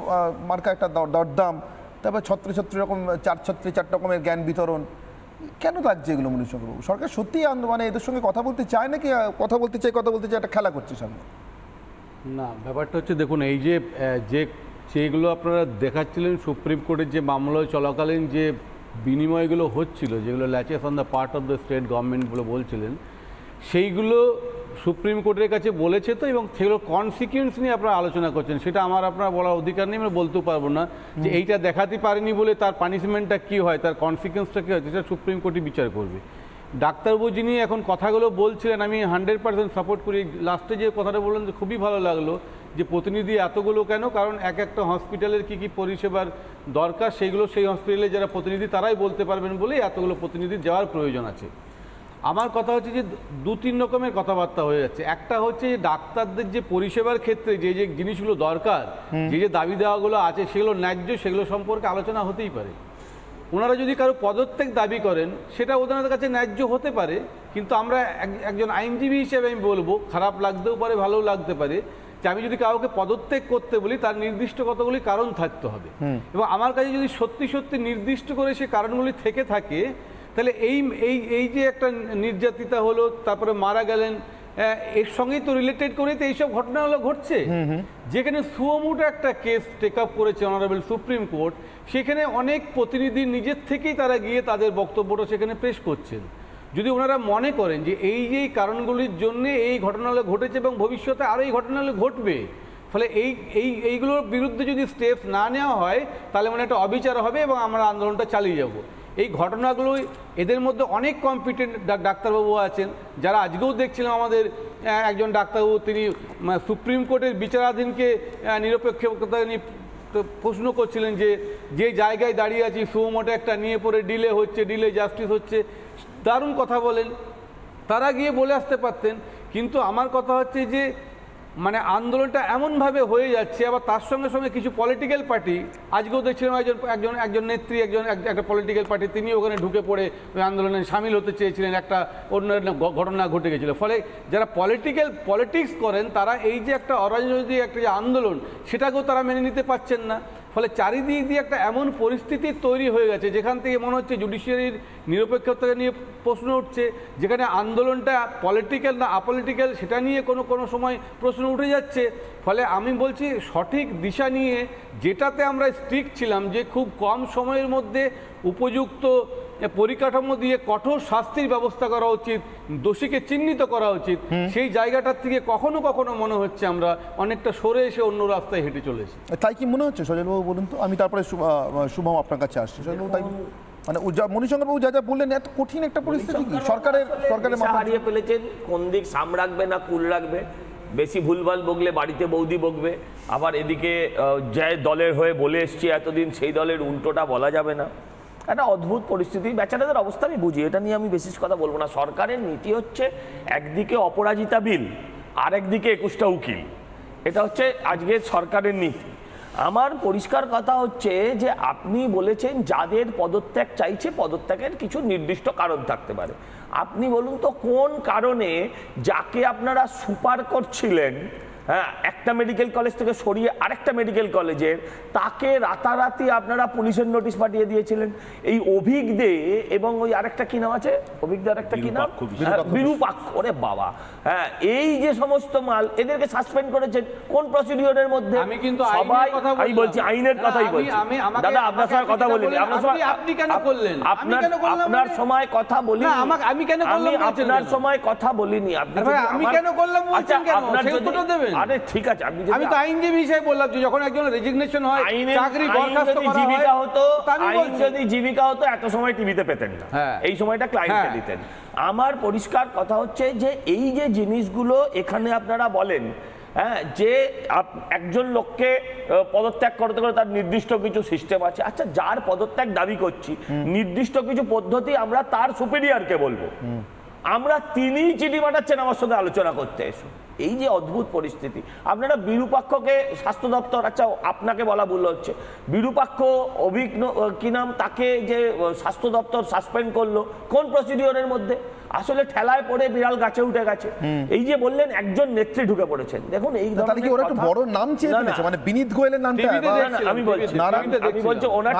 মার্কা একটা দরদাম, তারপর ছত্রে এরকম 4 রকমের জ্ঞান বিতরণ, কেন লাগছে এগুলো মণিশঙ্করবাবু? সরকার সত্যিই মানে এদের সঙ্গে কথা বলতে চায় নাকি কথা বলতে চায় একটা খেলা করছে সামনে? না, ব্যাপারটা হচ্ছে দেখুন, এই যেগুলো আপনারা দেখাচ্ছিলেন সুপ্রিম কোর্টের যে মামলা চলাকালীন যে বিনিময়গুলো হচ্ছিল, যেগুলো ল্যাচেস on the part of the state government বলে বলছিলেন, সেইগুলো সুপ্রিম কোর্টের কাছে বলেছে তো, এবং সেগুলো কনসিকুয়েন্স নিয়ে আপনারা আলোচনা করছেন, সেটা আপনার বলার অধিকার নেই, আমরা বলতেও পারবো না যে এইটা দেখাতে পারেনি বলে তার পানিশমেন্টটা কী হয়, তার কনসিকুয়েন্সটা কী হয়, সেটা সুপ্রিম কোর্টই বিচার করবে। ডাক্তারবাবু যিনি এখন কথাগুলো বলছিলেন আমি 100% সাপোর্ট করি। লাস্টে যে কথাটা বললেন যে খুবই ভালো লাগলো, যে প্রতিনিধি এতগুলো কেন, কারণ একটা হসপিটালের কী কী পরিষেবার দরকার সেইগুলো সেই হসপিটালে যারা প্রতিনিধি তারাই বলতে পারবেন বলেই এতগুলো প্রতিনিধি যাওয়ার প্রয়োজন আছে। আমার কথা হচ্ছে যে 2-3 রকমের কথাবার্তা হয়ে যাচ্ছে। একটা হচ্ছে যে ডাক্তারদের যে পরিষেবার ক্ষেত্রে যে জিনিসগুলো দরকার, যে দাবি দেওয়াগুলো আছে সেগুলো ন্যায্য, সেগুলো সম্পর্কে আলোচনা হতেই পারে। ওনারা যদি কারো পদত্যাগ দাবি করেন সেটা ওনাদের কাছে ন্যায্য হতে পারে, কিন্তু আমরা একজন আইনজীবী হিসেবে আমি বলবো, খারাপ লাগতেও পারে ভালোও লাগতে পারে, যে আমি যদি কাউকে পদত্যাগ করতে বলি তার নির্দিষ্ট কতগুলি কারণ থাকতে হবে, এবং আমার কাছে যদি সত্যি সত্যি নির্দিষ্ট করে সে কারণগুলি থেকে থাকে, তাহলে এই যে একটা নির্যাতিতা হলো, তারপরে মারা গেলেন, এর সঙ্গেই তো রিলেটেড করেই তো এইসব ঘটনাগুলো ঘটছে। যেখানে সুমোটো একটা কেস টেক আপ করেছে অনারেবল সুপ্রিম কোর্ট, সেখানে অনেক প্রতিনিধি নিজের থেকেই তারা গিয়ে তাদের বক্তব্যটা সেখানে পেশ করছেন। যদি ওনারা মনে করেন যে এই কারণগুলির জন্যে এই ঘটনাগুলো ঘটেছে এবং ভবিষ্যতে আরও এই ঘটনাগুলো ঘটবে, ফলে এইগুলোর বিরুদ্ধে যদি স্টেপ না নেওয়া হয় তাহলে মানে একটা অবিচার হবে এবং আমরা আন্দোলনটা চালিয়ে যাব। এই ঘটনাগুলো এদের মধ্যে অনেক কম্পিটেন্ট ডাক্তারবাবু আছেন, যারা আজকেও দেখছিলাম আমাদের একজন ডাক্তারবাবু, তিনি সুপ্রিম কোর্টের বিচারাধীনকে নিরপেক্ষতা নিয়ে প্রশ্ন করছিলেন যে জায়গায় দাঁড়িয়ে আছি সুমোটো একটা নিয়ে পরে ডিলে হচ্ছে, ডিলে জাস্টিস হচ্ছে, দারুণ কথা বলেন, তারা গিয়ে বলে আসতে পারতেন। কিন্তু আমার কথা হচ্ছে যে মানে আন্দোলনটা এমনভাবে হয়ে যাচ্ছে, আবার তার সঙ্গে সঙ্গে কিছু পলিটিক্যাল পার্টি, আজকেও দেখছিলাম একজন নেত্রী, একটা পলিটিক্যাল পার্টি, তিনি ওখানে ঢুকে পড়ে ওই আন্দোলনে সামিল হতে চেয়েছিলেন, একটা অন্য ঘটনা ঘটে গেছিলো। ফলে যারা পলিটিক্স করেন তারা এই যে একটা অরাজনৈতিক একটা যে আন্দোলন, সেটাকেও তারা মেনে নিতে পারছেন না। ফলে চারিদিক দিয়ে একটা এমন পরিস্থিতি তৈরি হয়ে গেছে যেখান থেকে মনে হচ্ছে জুডিশিয়ারির নিরপেক্ষতা নিয়ে প্রশ্ন উঠছে, যেখানে আন্দোলনটা পলিটিক্যাল না আপলিটিক্যাল সেটা নিয়ে কোনো সময় প্রশ্ন উঠে যাচ্ছে। ফলে আমি বলছি সঠিক দিশা নিয়ে, যেটাতে আমরা স্ট্রিক্ট ছিলাম যে খুব কম সময়ের মধ্যে উপযুক্ত পরিকাঠামো দিয়ে কঠোর শাস্তির ব্যবস্থা করা উচিত, দোষীকে চিহ্নিত করা উচিত, সেই জায়গাটার থেকে কখনো কখনো মনে হচ্ছে আমরা অনেকটা সরে এসে অন্য রাস্তায় হেঁটে চলেছি। তাই কি মনে হচ্ছে সজলবাবু বলুন তো? আমি তারপরে শুভম আপনার কাছে আসছি। সজলবাবু, তাই মানে মণিশঙ্করবাবু যা বললেন, এত কঠিন একটা পরিস্থিতি কি সরকারের হারিয়ে ফেলেছেন? কোন দিক সাম রাখবে না কুল রাখবে? বেশি ভুলভাল বকলে বাড়িতে বৌদি বকবে, আবার এদিকে যে দলের হয়ে বলে এসছি এতদিন সেই দলের উল্টোটা বলা যাবে না। একটা অদ্ভুত পরিস্থিতি। বেচারাদের অবস্থা আমি বুঝি, এটা নিয়ে আমি বিশেষ কথা বলবো না। সরকারের নীতি হচ্ছে একদিকে অপরাজিতা বিল, আরেকদিকে 21টা উকিল, এটা হচ্ছে আজকের সরকারের নীতি। আমার পরিষ্কার কথা হচ্ছে যে আপনি বলেছেন যাদের পদত্যাগ চাইছে পদত্যাগের কিছু নির্দিষ্ট কারণ থাকতে পারে। আপনি বলুন তো কোন কারণে যাকে আপনারা সুপার করছিলেন, হ্যাঁ, একটা মেডিকেল কলেজ থেকে সরিয়ে আরেকটা মেডিকেল কলেজে, তাকে রাতারাতি আপনারা পুলিশের নোটিশ পাঠিয়ে দিয়েছিলেন? এই অভিক দে এবং ওই আরেকটা কি নাম আছে, অভিক দে আরেকটা কি নাম, বিরূপাক্ষ, ওরে বাবা, হ্যাঁ, এই যে সমস্ত মাল এদেরকে সাসপেন্ড করেছেন কোন প্রসিডিওরের মধ্যে? আমি কিন্তু সবাই আমি বলছি আইনের কথাই বলছি দাদা, আপনার সঙ্গে কথা বলিনি, আপনি কেন করলেন? আপনার সময় কথা বলিনি, আমি কেন করলাম? আপনার সময় কথা বলিনি, আমি কেন করলাম বলছেন কেন? সেটা দেবেন। আরে ঠিক আছে, আমি তো আইনজীবী হিসেবে বললাম যে যখন একজন রেজিগনেশন হয়, চাকরি বরখাস্ত করা হয়, জীবিকা হতো, আইন যদি জীবিকা হতো এত সময় টিভিতে পেতেন না, এই সময়টা ক্লায়েন্টকে দিতেন। আমার পরিষ্কার কথা হচ্ছে যে এই যে জিনিসগুলো এখানে আপনারা বলেন হ্যাঁ, যে একজন লোককে পদত্যাগ করতে গেলে তার নির্দিষ্ট কিছু সিস্টেম আছে। আচ্ছা, যার পদত্যাগ দাবি করছি, নির্দিষ্ট কিছু পদ্ধতি আমরা তার সুপিরিয়রকে বলবো, আমরা তিনিই চিঠি পাঠাচ্ছেন আমার সঙ্গে আলোচনা করতে এসো। এই যে অদ্ভুত পরিস্থিতি, আপনারা বিরূপাক্ষকে স্বাস্থ্য দপ্তর, আচ্ছা আপনাকে বলা ভুল হচ্ছে, বিরূপাক্ষ অভিজ্ঞ কি নাম, তাকে যে স্বাস্থ্য দপ্তর সাসপেন্ড করলো কোন প্রসিডিওরের মধ্যে? আসলে ঠেলায় পড়ে বিড়াল গাছে উঠে গেছে। এই যে বললেন একজন নেত্রী ঢুকে পড়েছেন, দেখুন এই ধরনের ওরা একটু বড় নাম চেয়ে ফেলেছে, মানে বিনীত গোয়েলের নামটা আমি বলছি ওনার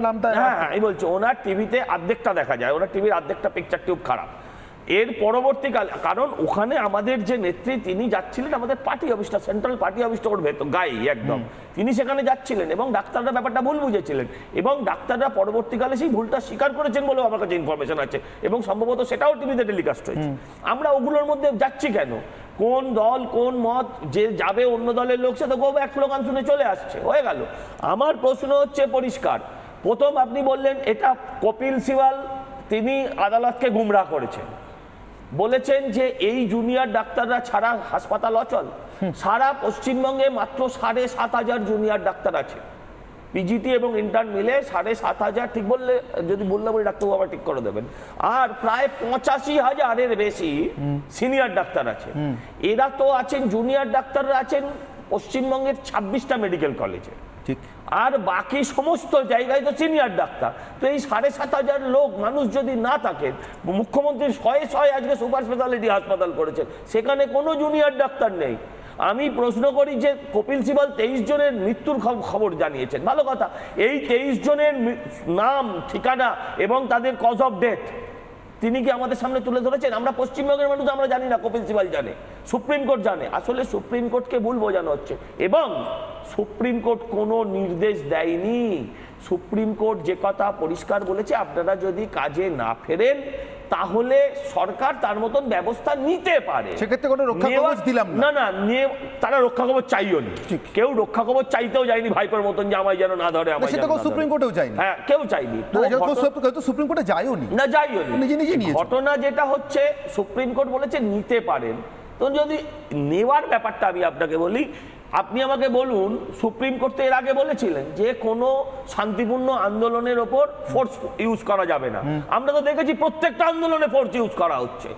নামটা, হ্যাঁ আমি বলছি ওনার টিভিতে অর্ধেকটা দেখা যায়, ওনার টিভির অর্ধেকটা পিকচার টিউব খারাপ। এর পরবর্তীকালে, কারণ ওখানে আমাদের যে নেত্রী তিনি যাচ্ছিলেন আমাদের পার্টি অফিসটা, সেন্ট্রাল পার্টি অফিসটা ওর ভেতর গায়ে একদম, তিনি সেখানে যাচ্ছিলেন এবং ডাক্তাররা ব্যাপারটা ভুল বুঝেছিলেন এবং ডাক্তাররা পরবর্তীকালে সেই ভুলটা স্বীকার করেছেন বলেও আমার কাছে ইনফরমেশন আছে এবং সম্ভবত সেটাও টিভিতে টেলিকাস্ট হয়েছে। আমরা ওগুলোর মধ্যে যাচ্ছি কেন? কোন দল কোন মত, যে যাবে অন্য দলের লোক সে তো গো এক স্লোগান শুনে চলে আসছে, হয়ে গেল। আমার প্রশ্ন হচ্ছে পরিষ্কার, প্রথম আপনি বললেন এটা কপিল সিবাল তিনি আদালতকে গুমরাহ করেছেন, বলেছেন যে এই জুনিয়র ডাক্তাররা ছাড়া হাসপাতাল অচল। সারা পশ্চিমবঙ্গে মাত্র ৭,৫০০ জুনিয়র ডাক্তার আছে, পিজিটি এবং ইন্টার্ন মিলে ৭,৫০০, ঠিক বললে যদি বললাম ওই ডাক্তারবাবু আবার ঠিক করে দেবেন, আর প্রায় ৮৫,০০০-এর বেশি সিনিয়র ডাক্তার আছে। এরা তো আছেন, জুনিয়র ডাক্তাররা আছেন পশ্চিমবঙ্গের ২৬টা মেডিকেল কলেজে, ঠিক, আর বাকি সমস্ত জায়গায় তো সিনিয়র ডাক্তার। তো এই ৭,৫০০ লোক মানুষ যদি না থাকেন, মুখ্যমন্ত্রী শয়ে আজকে সুপার স্পেশালিটি হাসপাতাল করেছেন, সেখানে কোনো জুনিয়র ডাক্তার নেই। আমি প্রশ্ন করি যে কপিল সিবাল ২৩ জনের মৃত্যুর খবর জানিয়েছেন, ভালো কথা, এই ২৩ জনের নাম, ঠিকানা এবং তাদের কজ অফ ডেথ তিনি কি আমাদের সামনে তুলে ধরেছেন? আমরা পশ্চিমবঙ্গের মানুষ আমরা জানি না, কপিল সিবাল জানে, সুপ্রিম কোর্ট জানে। আসলে সুপ্রিম কোর্টকে ভুল বোঝানো হচ্ছে এবং সুপ্রিম কোর্ট কোনো নির্দেশ দেয়নি। সুপ্রিম কোর্ট যে কথা পরিষ্কার বলেছে, আপনারা যদি কাজে না ফেরেন তাহলে সরকার তার মতন ব্যবস্থা নিতে পারে। সেক্ষেত্রে কোনো রক্ষা কবচ দিলাম না, না নিয়ে তারা রক্ষা কবচ চাইও নি, কেউ রক্ষা কবচ চাইতেও যায়নি ভাইপোর মতন যে আমায় যেন না ধরে, আমায় যেন সুপ্রিম কোর্টেও যায়নি, হ্যাঁ কেউ চাইনি, তো সুপ্রিম কোর্টে যায়ও নি, না যাইও নি, নিজে নিজে নিয়েছে। ঘটনা যেটা হচ্ছে সুপ্রিম কোর্ট বলেছে নিতে পারেন, তো যদি নেওয়ার ব্যাপারটা আমি আপনাকে বলি, আপনি আমাকে বলুন সুপ্রিম কোর্ট এর আগে বলেছিলেন যে কোনো শান্তিপূর্ণ আন্দোলনের ওপর ফোর্স ইউজ করা যাবে না, আমরা তো দেখেছি প্রত্যেকটা আন্দোলনে ফোর্স ইউজ করা হচ্ছে।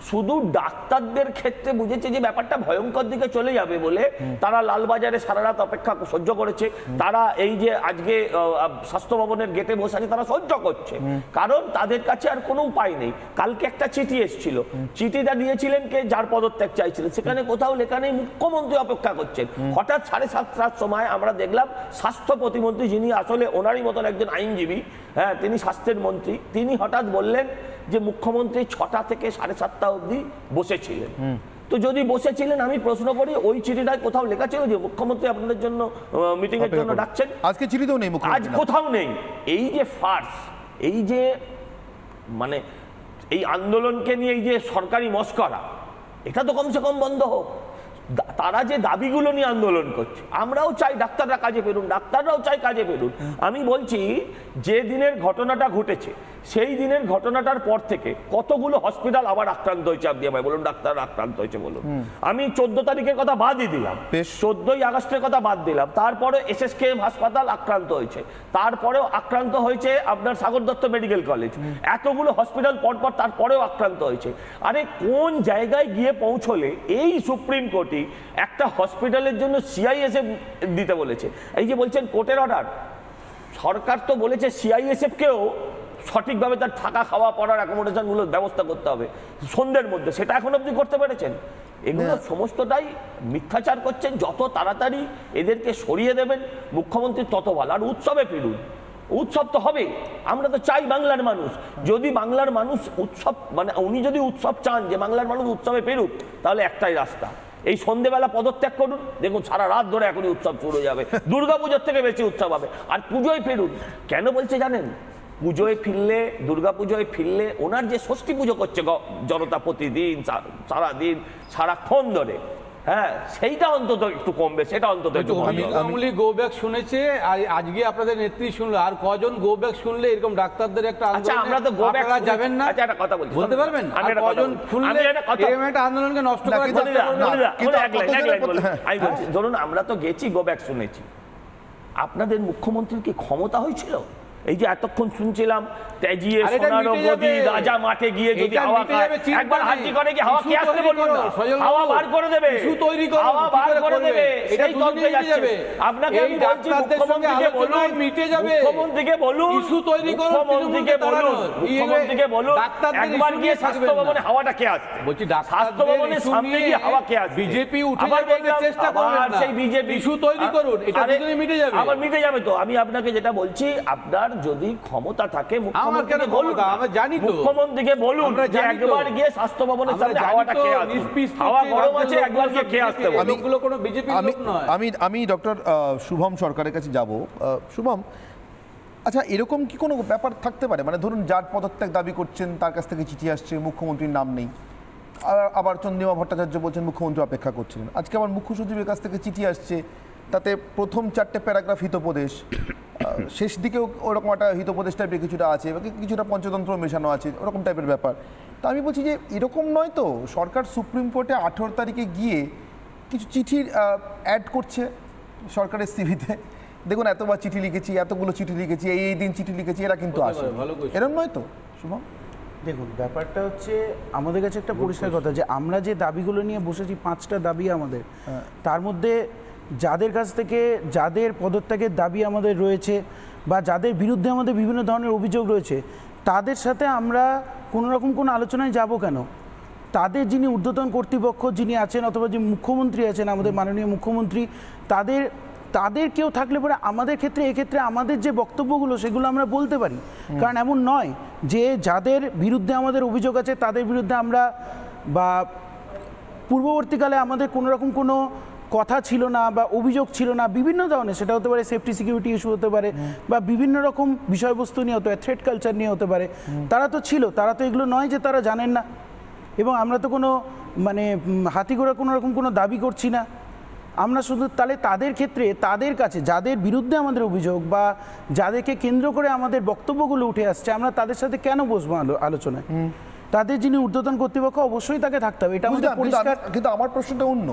শুধু ডাক্তারদের ক্ষেত্রে বুঝেছে যে ব্যাপারটা ভয়ঙ্কর দিকে চলে যাবে বলে তারা লালবাজারে সারা রাত অপেক্ষা সহ্য করেছে, তারা এই যে আজকে স্বাস্থ্য ভবনের গেটে বসে আছে তারা সহ্য করছে, কারণ তাদের কাছে আর কোনো উপায় নেই। কালকে একটা চিঠি এসেছিল, চিঠিটা দিয়েছিলেন কে, যার পদত্যাগ চাইছিলেন, সেখানে কোথাও লেখা নেই মুখ্যমন্ত্রী অপেক্ষা করছেন। হঠাৎ 7:30টার সময় আমরা দেখলাম স্বাস্থ্য প্রতিমন্ত্রী, যিনি আসলে ওনারই মতন একজন আইনজীবী, হ্যাঁ তিনি স্বাস্থ্যের মন্ত্রী, তিনি হঠাৎ বললেন যে মুখ্যমন্ত্রী 6টা থেকে 7:30 অবধি বসেছিলেন। তো যদি বসেছিলেন, আমি প্রশ্ন করি ওই চিঠিটায় কোথাও লেখা ছিল যে মুখ্যমন্ত্রী আপনাদের জন্য মিটিং এর জন্য ডাকছেন? আজকে চিঠিতেও নেই, আজ কোথাও নেই। এই যে ফার্স, এই যে মানে এই আন্দোলনকে নিয়ে এই যে সরকারি মস্করা, এটা তো কমসে কম বন্ধ হোক। তারা যে দাবিগুলো নিয়ে আন্দোলন করছে, আমরাও চাই ডাক্তাররা কাজে ফেরুন, ডাক্তাররাও চাই কাজে ফেরুন। আমি বলছি যে দিনের ঘটনাটা ঘটেছে সেই দিনের ঘটনাটার পর থেকে কতগুলো হসপিটাল আবার আক্রান্ত হয়েছে, আপনি আমায় বলুন ডাক্তাররা আক্রান্ত হয়েছে বলুন। আমি 14 তারিখের কথা বাদই দিলাম, 14ই আগস্টের কথা বাদ দিলাম, তারপরে SSKM হাসপাতাল আক্রান্ত হয়েছে, তারপরেও আক্রান্ত হয়েছে আপনার সাগর দত্ত মেডিকেল কলেজ, এতগুলো হসপিটাল পরপর তারপরেও আক্রান্ত হয়েছে। আরে কোন জায়গায় গিয়ে পৌঁছলে এই সুপ্রিম কোর্টই একটা হসপিটালের জন্য CISF দিতে বলেছে? এই যে বলছেন কোর্টের অর্ডার, সরকার তো বলেছে CISF-কেও সঠিকভাবে তার থাকা খাওয়া পড়ার অ্যাকোমোডেশনগুলোর ব্যবস্থা করতে হবে সন্ধ্যের মধ্যে, সেটা এখন অবধি করতে পেরেছেন? এগুলো সমস্তটাই মিথ্যাচার করছেন। যত তাড়াতাড়ি এদেরকে সরিয়ে দেবেন মুখ্যমন্ত্রী তত ভালো। আর উৎসবে ফিরুন, উৎসব তো হবে, আমরা তো চাই বাংলার মানুষ, যদি বাংলার মানুষ উৎসব মানে উনি যদি উৎসব চান যে বাংলার মানুষ উৎসবে ফিরুক, তাহলে একটাই রাস্তা, এই সন্ধ্যেবেলা পদত্যাগ করুন, দেখুন সারা রাত ধরে এখনই উৎসব শুরু হয়ে যাবে, দুর্গাপুজোর থেকে বেশি উৎসব হবে। আর পুজোয় ফিরুন, কেন বলছে জানেন? পুজোয় ফিরলে, দুর্গাপুজোয় ফিরলে ওনার যে ষষ্ঠী পুজো করছে জনতা প্রতিদিন সারাদিন সারাক্ষণ ধরে, হ্যাঁ সেইটা অন্তত একটু কমবে, সেটা অন্তত একটু আমি গো ব্যাক শুনেছে, আর আজকে আপনাদের নেত্রী শুনলো, আর কজন গো ব্যাক শুনলে এরকম ডাক্তারদের একটা আন্দোলন, আমরা তো গো ব্যাক যাবেন না? আচ্ছা একটা কথা বলছি, বলতে পারবেন আর কজন শুনলে এরকম একটা আন্দোলনকে নষ্ট করার চেষ্টা করবেন? আমি বলছি ধরুন আমরা তো গেছি, গো ব্যাক শুনেছি, আপনাদের মুখ্যমন্ত্রীর কি ক্ষমতা হয়েছিল? এই যে এতক্ষণ শুনছিলাম তেজিয়ে সোনার গদি রাজা মাঠে গিয়ে যদি হাওয়া খায়, একবার হাজি করে কি হাওয়া কে আসতে বলুন না, হাওয়া বার করে দেবে, ইস্যু তৈরি করে হাওয়া বার করে দেবে, সেই তন্ত্রে যাচ্ছে। আপনাকে আমি বলছি মুখ্যমন্ত্রীকে বলুন, মিটে যাবে, মুখ্যমন্ত্রীকে বলুন, ইস্যু তৈরি করুন, মুখ্যমন্ত্রীকে বলুন একবার গিয়ে স্বাস্থ্য ভবনে হাওয়াটা কে আসছে, বলছি স্বাস্থ্য ভবনের সামনে গিয়ে হাওয়া কে আসছে, বিজেপি উঠে যাওয়ার চেষ্টা করবেন না, সেই বিজেপি ইস্যু তৈরি করুন, এটা দুটোই মিটে যাবে, আবার মিটে যাবে। তো আমি আপনাকে যেটা বলছি, আপনার যদি ক্ষমতা থাকে মুখ্যমন্ত্রীকে বলুন, আমরা জানি তো, মুখ্যমন্ত্রীকে বলুন যে একবার গিয়ে স্বাস্থ্য ভবনের সামনে হাওয়াটা কে আসছে, হাওয়া গরম আছে, একবার গিয়ে কে আসতে বলুন। লোকগুলো কোনো বিজেপি লোক নয়। আমি ডক্টর শুভম সরকারের কাছে যাব। শুভম, আচ্ছা এরকম কি কোনো ব্যাপার থাকতে পারে, মানে ধরুন যার পদত্যাগ দাবি করছেন তার কাছ থেকে চিঠি আসছে, মুখ্যমন্ত্রীর নাম নেই, আবার চন্দ্রিমা ভট্টাচার্য বলছেন মুখ্যমন্ত্রী অপেক্ষা করছিলেন, আজকে আবার মুখ্য সচিবের কাছ থেকে চিঠি আসছে, তাতে প্রথম 4টে প্যারাগ্রাফ হিতোপদেশ, শেষ দিকেও ওরকম একটা হিতোপদেশ টাইপের কিছুটা আছে, কিছুটা পঞ্চতন্ত্র মেশানো আছে, ওরকম টাইপের ব্যাপার। তো আমি বলছি যে এরকম নয় তো, সরকার সুপ্রিম কোর্টে 18 তারিখে গিয়ে কিছু চিঠির অ্যাড করছে সরকারের সিভিতে, দেখুন এতবার চিঠি লিখেছি, এতগুলো চিঠি লিখেছি, এই দিন চিঠি লিখেছি, এরা কিন্তু আসে, এরকম নয় তো শুভম? দেখুন ব্যাপারটা হচ্ছে আমাদের কাছে একটা পরিষ্কার কথা, যে আমরা যে দাবিগুলো নিয়ে বসেছি 5টা দাবি আমাদের, তার মধ্যে যাদের কাছ থেকে যাদের পদত্যাগের দাবি আমাদের রয়েছে বা যাদের বিরুদ্ধে আমাদের বিভিন্ন ধরনের অভিযোগ রয়েছে, তাদের সাথে আমরা কোনো রকম কোনো আলোচনায় যাব কেন? তাদের যিনি ঊর্ধ্বতন কর্তৃপক্ষ যিনি আছেন, অথবা যে মুখ্যমন্ত্রী আছেন, আমাদের মাননীয় মুখ্যমন্ত্রী, তাদের কেউ থাকলে পরে আমাদের ক্ষেত্রে, এক্ষেত্রে আমাদের যে বক্তব্যগুলো সেগুলো আমরা বলতে পারি। কারণ এমন নয় যে যাদের বিরুদ্ধে আমাদের অভিযোগ আছে তাদের বিরুদ্ধে আমরা, বা পূর্ববর্তীকালে আমাদের কোনো রকম কোনো কথা ছিল না বা অভিযোগ ছিল না, বিভিন্ন ধরনের, সেটা হতে পারে সেফটি সিকিউরিটি ইস্যু হতে পারে, বা বিভিন্ন রকম বিষয়বস্তু নিয়ে হতে পারে, থ্রেট কালচার নিয়ে হতে পারে, তারা তো ছিল, তারা তো এগুলো নয় যে তারা জানেন না। এবং আমরা তো কোনো মানে হাতিঘোড়া কোনো রকম কোনো দাবি করছি না, আমরা শুধু তাহলে তাদের ক্ষেত্রে, তাদের কাছে যাদের বিরুদ্ধে আমাদের অভিযোগ বা যাদেরকে কেন্দ্র করে আমাদের বক্তব্যগুলো উঠে আসছে, আমরা তাদের সাথে কেন বসবো আলোচনায়? তাদের যিনি ঊর্ধ্বতন কর্তৃপক্ষ অবশ্যই তাকে থাকতে হবে, এটা আমাদের পরিষ্কার। কিন্তু আমার প্রশ্নটা অন্য,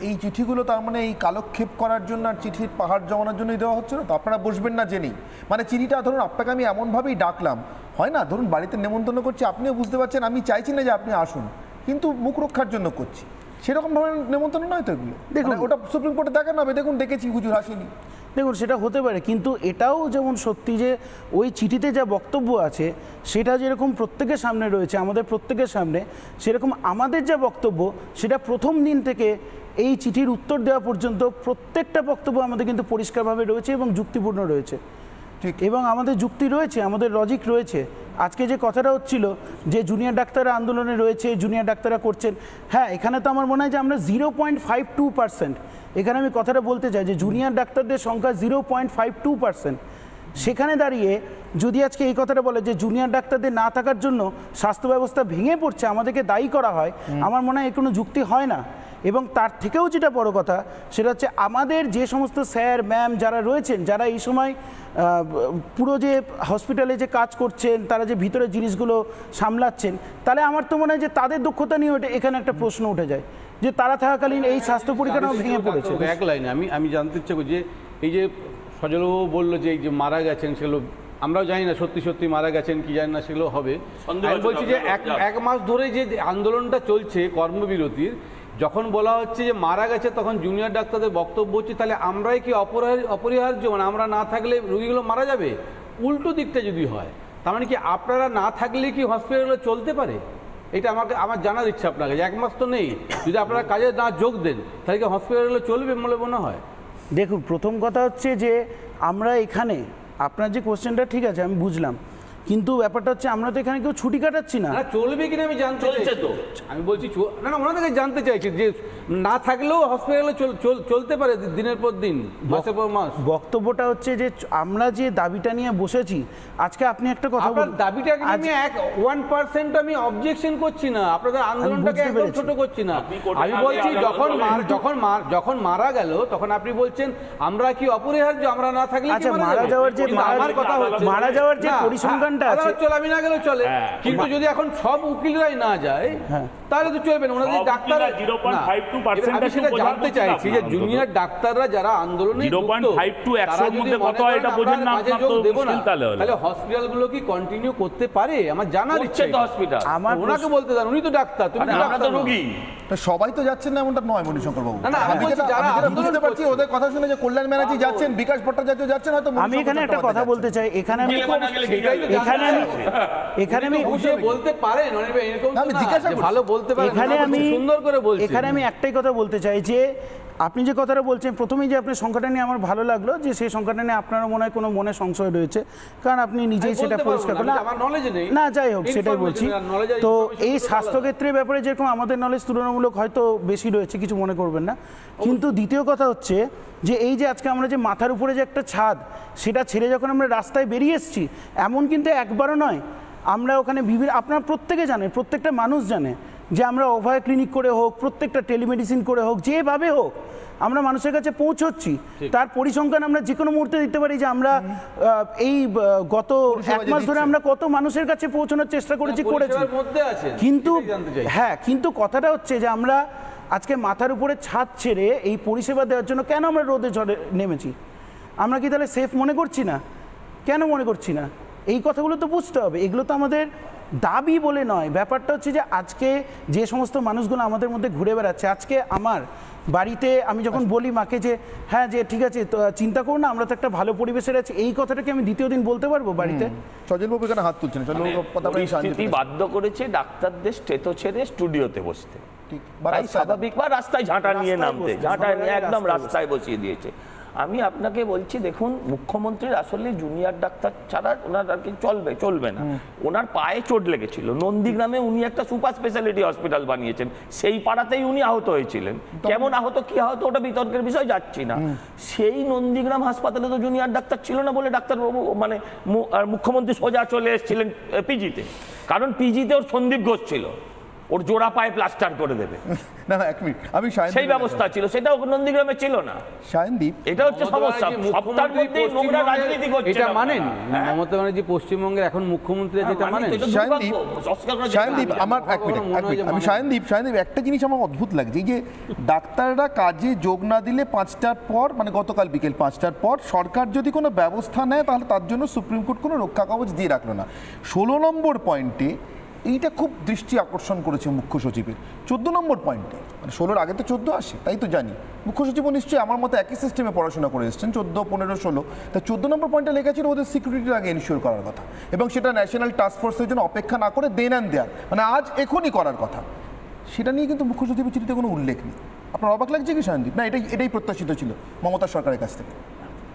এই চিঠিগুলো তার মানে এই কালক্ষেপ করার জন্য আর চিঠির পাহাড় জমানোর জন্যই দেওয়া হচ্ছে না তো? আপনারা বসবেন না জেনেই, মানে চিঠিটা ধরুন আপনাকে আমি এমনভাবেই ডাকলাম, হয় না, ধরুন বাড়িতে নেমন্তন্ন করছি, আপনিও বুঝতে পারছেন আমি চাইছি না যে আপনি আসুন, কিন্তু মুখ রক্ষার জন্য করছি, সেরকম ধরনের নেমন্তন্ন নয় তো এগুলো। দেখুন ওটা সুপ্রিম কোর্টে দেখানো হবে, দেখুন দেখেছি হুজুর আসেনি। দেখুন সেটা হতে পারে, কিন্তু এটাও যেমন সত্যি যে ওই চিঠিতে যা বক্তব্য আছে সেটা যেরকম প্রত্যেকের সামনে রয়েছে, আমাদের প্রত্যেকের সামনে, সেরকম আমাদের যা বক্তব্য সেটা প্রথম দিন থেকে এই চিঠির উত্তর দেওয়া পর্যন্ত প্রত্যেকটা বক্তব্য আমাদের কিন্তু পরিষ্কারভাবে রয়েছে এবং যুক্তিপূর্ণ রয়েছে, ঠিক, এবং আমাদের যুক্তি রয়েছে, আমাদের লজিক রয়েছে। আজকে যে কথাটা হচ্ছিল যে জুনিয়র ডাক্তাররা আন্দোলনে রয়েছে, জুনিয়র ডাক্তাররা করছেন, হ্যাঁ এখানে তো আমার মনে হয় যে আমরা 0.52%, এখানে আমি কথাটা বলতে চাই যে জুনিয়র ডাক্তারদের সংখ্যা 0.52%, সেখানে দাঁড়িয়ে যদি আজকে এই কথাটা বলে যে জুনিয়র ডাক্তারদের না থাকার জন্য স্বাস্থ্য ব্যবস্থা ভেঙে পড়ছে, আমাদেরকে দায়ী করা হয়, আমার মনে হয় এর কোনো যুক্তি হয় না। এবং তার থেকেও যেটা বড় কথা সেটা হচ্ছে আমাদের যে সমস্ত স্যার ম্যাম যারা রয়েছেন, যারা এই সময় পুরো যে হসপিটালে যে কাজ করছেন, তারা যে ভিতরে জিনিসগুলো সামলাচ্ছেন, তাহলে আমার তো মনে হয় যে তাদের দক্ষতা নিয়ে এখানে একটা প্রশ্ন উঠে যায় যে তারা থাকাকালীন এই স্বাস্থ্য পরীক্ষাটাও ভেঙে পড়েছে। এক লাইনে আমি জানতে ইচ্ছে করি যে এই যে সজলবাবু বললো যে এই যে মারা গেছেন, সেগুলো আমরাও জানি না সত্যি সত্যি মারা গেছেন কি জানি না, সেগুলো হবে। আমি বলছি যে এক মাস ধরে যে আন্দোলনটা চলছে কর্মবিরতির, যখন বলা হচ্ছে যে মারা গেছে তখন জুনিয়র ডাক্তারদের বক্তব্য হচ্ছে তাহলে আমরাই কি অপরিহার্য, মানে আমরা না থাকলে রোগীগুলো মারা যাবে? উল্টো দিকটা যদি হয়, তার মানে কি আপনারা না থাকলে কি হসপিটালগুলো চলতে পারে? এটা আমার জানার ইচ্ছা আপনাকে, যে এক মাস তো নেই, যদি আপনারা কাজে না যোগ দেন তাহলে কি হসপিটালগুলো চলবে বলে মনে হয়? দেখুন প্রথম কথা হচ্ছে যে আমরা এখানে, আপনার যে কোশ্চেনটা ঠিক আছে আমি বুঝলাম, কিন্তু ব্যাপারটা হচ্ছে আমরা তো এখানে কেউ ছুটি কাটাচ্ছি না। চলবে কিনা আমি জানতে চাইছি তো, আমি বলছি না ওনাদেরকে জানতে চাইছি যে না থাকলেও হসপিটালে চলতে পারে দিনের পর দিন, মাসের পর মাস। বক্তব্যটা হচ্ছে যে আমরা যে দাবিটা নিয়ে বসেছি, আজকে আপনি একটা কথা বলুন, দাবিটাকে আমি 1% আমি অবজেকশন করছি না, আপনাদের আন্দোলনটাকে একদম ছোট করছি না। আমি বলছি যখন মারা গেল তখন আপনি বলছেন আমরা কি অপরিহার্য, আমরা না থাকলে আচ্ছা মারা যাওয়ার যে পরিসংখ্যানটা আছে, আমি না গেলেও চলে, কিন্তু যদি এখন সব উকিলরাই না যায় তাহলে তো চলবে না। ওনাদের ডাক্তার 0.52% আমি সেটা জানতে চাইছি যে জুনিয়র ডাক্তাররা যারা আন্দোলনে 0.52 100 এর মধ্যে কত হয় এটা বোঝেন না আপনারা, তো মুশকিল তাহলে হসপিটালগুলো কি কন্টিনিউ করতে পারে? আমার জানার ইচ্ছে তো হসপিটাল, আমার ওনাকে বলতে দেন, উনি তো ডাক্তার, তুমি তো রোগী। সবাই তো যাচ্ছেন না এমনটা নয় মণিশঙ্কর বাবু। আমি বুঝতে পারছি ওদের কথা শুনে যে কল্যাণ ব্যানার্জি যাচ্ছেন, বিকাশ ভট্টাচার্য যাচ্ছেন, হয়তো আমি এখানে একটা কথা বলতে চাই, এখানে আমি বুঝে বলতে পারেন এরকম আমি জিজ্ঞাসা ভালো বলতে পারেন, সুন্দর করে বলছি। এখানে আমি একটাই কথা বলতে চাই যে আপনি যে কথাটা বলছেন প্রথমেই যে আপনার সংখ্যাটা নিয়ে আমার ভালো লাগলো যে সেই সংখ্যাটা নিয়ে আপনারও মনে হয় কোনো মনে সংশয় রয়েছে, কারণ আপনি নিজেই সেটা পরিষ্কার করেন না। যাই হোক সেটাই বলছি। তো এই স্বাস্থ্যক্ষেত্রের ব্যাপারে যেরকম আমাদের নলেজ তুলনামূলক হয়তো বেশি রয়েছে, কিছু মনে করবেন না, কিন্তু দ্বিতীয় কথা হচ্ছে যে এই যে আজকে আমরা যে মাথার উপরে যে একটা ছাদ সেটা ছেড়ে যখন আমরা রাস্তায় বেরিয়ে এসেছি, এমন কিন্তু একবারও নয়। আমরা ওখানে আপনারা প্রত্যেকে জানেন, প্রত্যেকটা মানুষ জানে যে আমরা অভয় ক্লিনিক করে হোক, প্রত্যেকটা টেলিমেডিসিন করে হোক, যেভাবে হোক আমরা মানুষের কাছে পৌঁছচ্ছি। তার পরিসংখ্যান আমরা যে কোনো মুহূর্তে দিতে পারি যে আমরা এই গত 1 মাস ধরে আমরা কত মানুষের কাছে পৌঁছানোর চেষ্টা করেছি। কিন্তু কিন্তু কথাটা হচ্ছে যে আমরা আজকে মাথার উপরে ছাদ ছেড়ে এই পরিষেবা দেওয়ার জন্য কেন আমরা রোদে ঝড়ে নেমেছি? আমরা কি তাহলে সেফ মনে করছি না? কেন মনে করছি না? এই কথাগুলো তো বুঝতে হবে। এগুলো তো আমাদের দাবি বলে নয়। ব্যাপারটা হচ্ছে যে আজকে যে সমস্ত মানুষগুলো আমাদের মধ্যে ঘুরে বেড়াচ্ছে, আজকে আমার বাড়িতে আমি যখন বলি মাকে যে হ্যাঁ যে ঠিক আছে চিন্তা করো না, আমরা তো একটা ভালো পরিবেশে আছি, এই কথাটাকে আমি দ্বিতীয় দিন বলতে পারবো বাড়িতে? সজলবাবু এখানে হাত তুলছেন, পরিস্থিতি বাধ্য করেছে ডাক্তারদের স্টেথো ছেড়ে স্টুডিওতে বসতে, তাই স্বাভাবিক বা রাস্তায় ঝাঁটা নিয়ে নামতে, ঝাঁটা নিয়ে একদম রাস্তায় বসিয়ে দিয়েছে। আমি আপনাকে বলছি দেখুন, মুখ্যমন্ত্রীর আসলে জুনিয়র ডাক্তার ছাড়া ওনার আর কি চলবে না। ওনার পায়ে চোট লেগেছিল, নন্দীগ্রামে উনি একটা সুপার স্পেশালিটি হসপিটাল বানিয়েছেন, সেই পাড়াতেই উনি আহত হয়েছিলেন। কেমন আহত কি আহত ওটা বিতর্কের বিষয়, যাচ্ছি না। সেই নন্দীগ্রাম হাসপাতালে তো জুনিয়র ডাক্তার ছিল না বলে ডাক্তারবাবু মানে মুখ্যমন্ত্রী সোজা চলে এসেছিলেন পিজিতে, কারণ পিজিতে ওর সন্দীপ ঘোষ ছিল, ওর জোড়া পায়ে প্লাস্টার করে দেবে। না না এক মিনিট, আমি সেই ব্যবস্থা ছিল, সেটাও নন্দীগ্রামে ছিল না। শায়নদীপ, এটা হচ্ছে সমস্যা, সপ্তাহের মধ্যে নোংরা রাজনীতি করছে। এটা মানেন মমতা ব্যানার্জি পশ্চিমবঙ্গের এখন মুখ্যমন্ত্রী, যেটা মানেন? শায়নদীপ আমার এক মিনিট, আমি শায়নদীপ একটা জিনিস আমার অদ্ভুত লাগছে, যে ডাক্তাররা কাজে যোগ না দিলে 5টার পর, মানে গতকাল বিকেল 5টার পর সরকার যদি কোনো ব্যবস্থা নেয় তাহলে তার জন্য সুপ্রিম কোর্ট কোনো রক্ষা কবচ দিয়ে রাখলো না। 16 নম্বর পয়েন্টে এইটা খুব দৃষ্টি আকর্ষণ করেছে মুখ্য সচিবের। 14 নম্বর পয়েন্টে, মানে 16-র আগে তো 14 আসে, তাই তো জানি। মুখ্য সচিবও নিশ্চয়ই আমার মতো একই সিস্টেমে পড়াশোনা করে এসেছেন, 14, 15, 16। তা 14 নম্বর পয়েন্টে লেখা ছিল ওদের সিকিউরিটির আগে এনশিওর করার কথা, এবং সেটা ন্যাশনাল টাস্ক ফোর্সের জন্য অপেক্ষা না করে দেন অ্যান্ড দেয়ার, মানে আজ এখনই করার কথা। সেটা নিয়ে কিন্তু মুখ্য সচিবের চিঠিতে কোনো উল্লেখ নেই। আপনার অবাক লাগছে কি শায়নদীপ? না এটাই প্রত্যাশিত ছিল মমতা সরকারের কাছ থেকে।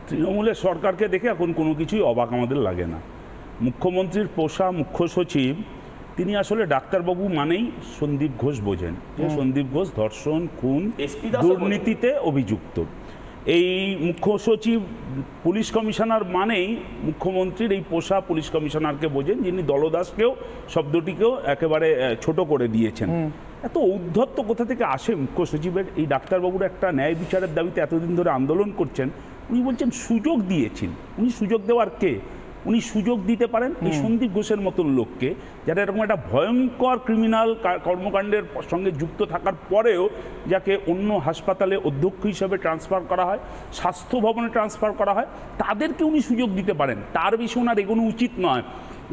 তৃণমূলের সরকারকে দেখে এখন কোনো কিছুই অবাক আমাদের লাগে না। মুখ্যমন্ত্রীর পোষা মুখ্য সচিব, তিনি আসলে ডাক্তারবাবু মানেই সন্দীপ ঘোষ বোঝেন, যে সন্দীপ ঘোষ ধর্ষণ, খুন, দুর্নীতিতে অভিযুক্ত। এই মুখ্য সচিব পুলিশ কমিশনার মানেই মুখ্যমন্ত্রীর এই পোষা পুলিশ কমিশনারকে বোঝেন, যিনি দলদাসকেও শব্দটিকেও একেবারে ছোট করে দিয়েছেন। এত ঔদ্ধত্য কোথা থেকে আসে মুখ্য সচিবের? এই ডাক্তারবাবুর একটা ন্যায় বিচারের দাবিতে এতদিন ধরে আন্দোলন করছেন, উনি বলছেন সুযোগ দিয়েছেন। উনি সুযোগ দেওয়ার কে? উনি সুযোগ দিতে পারেন এই সন্দীপ ঘোষের মতন লোককে, যারা এরকম একটা ভয়ঙ্কর ক্রিমিনাল কর্মকাণ্ডের সঙ্গে যুক্ত থাকার পরেও যাকে অন্য হাসপাতালে অধ্যক্ষ হিসাবে ট্রান্সফার করা হয়, স্বাস্থ্য ভবনে ট্রান্সফার করা হয়, তাদেরকে উনি সুযোগ দিতে পারেন। তার বেশি ওনার এগোনো উচিত নয়।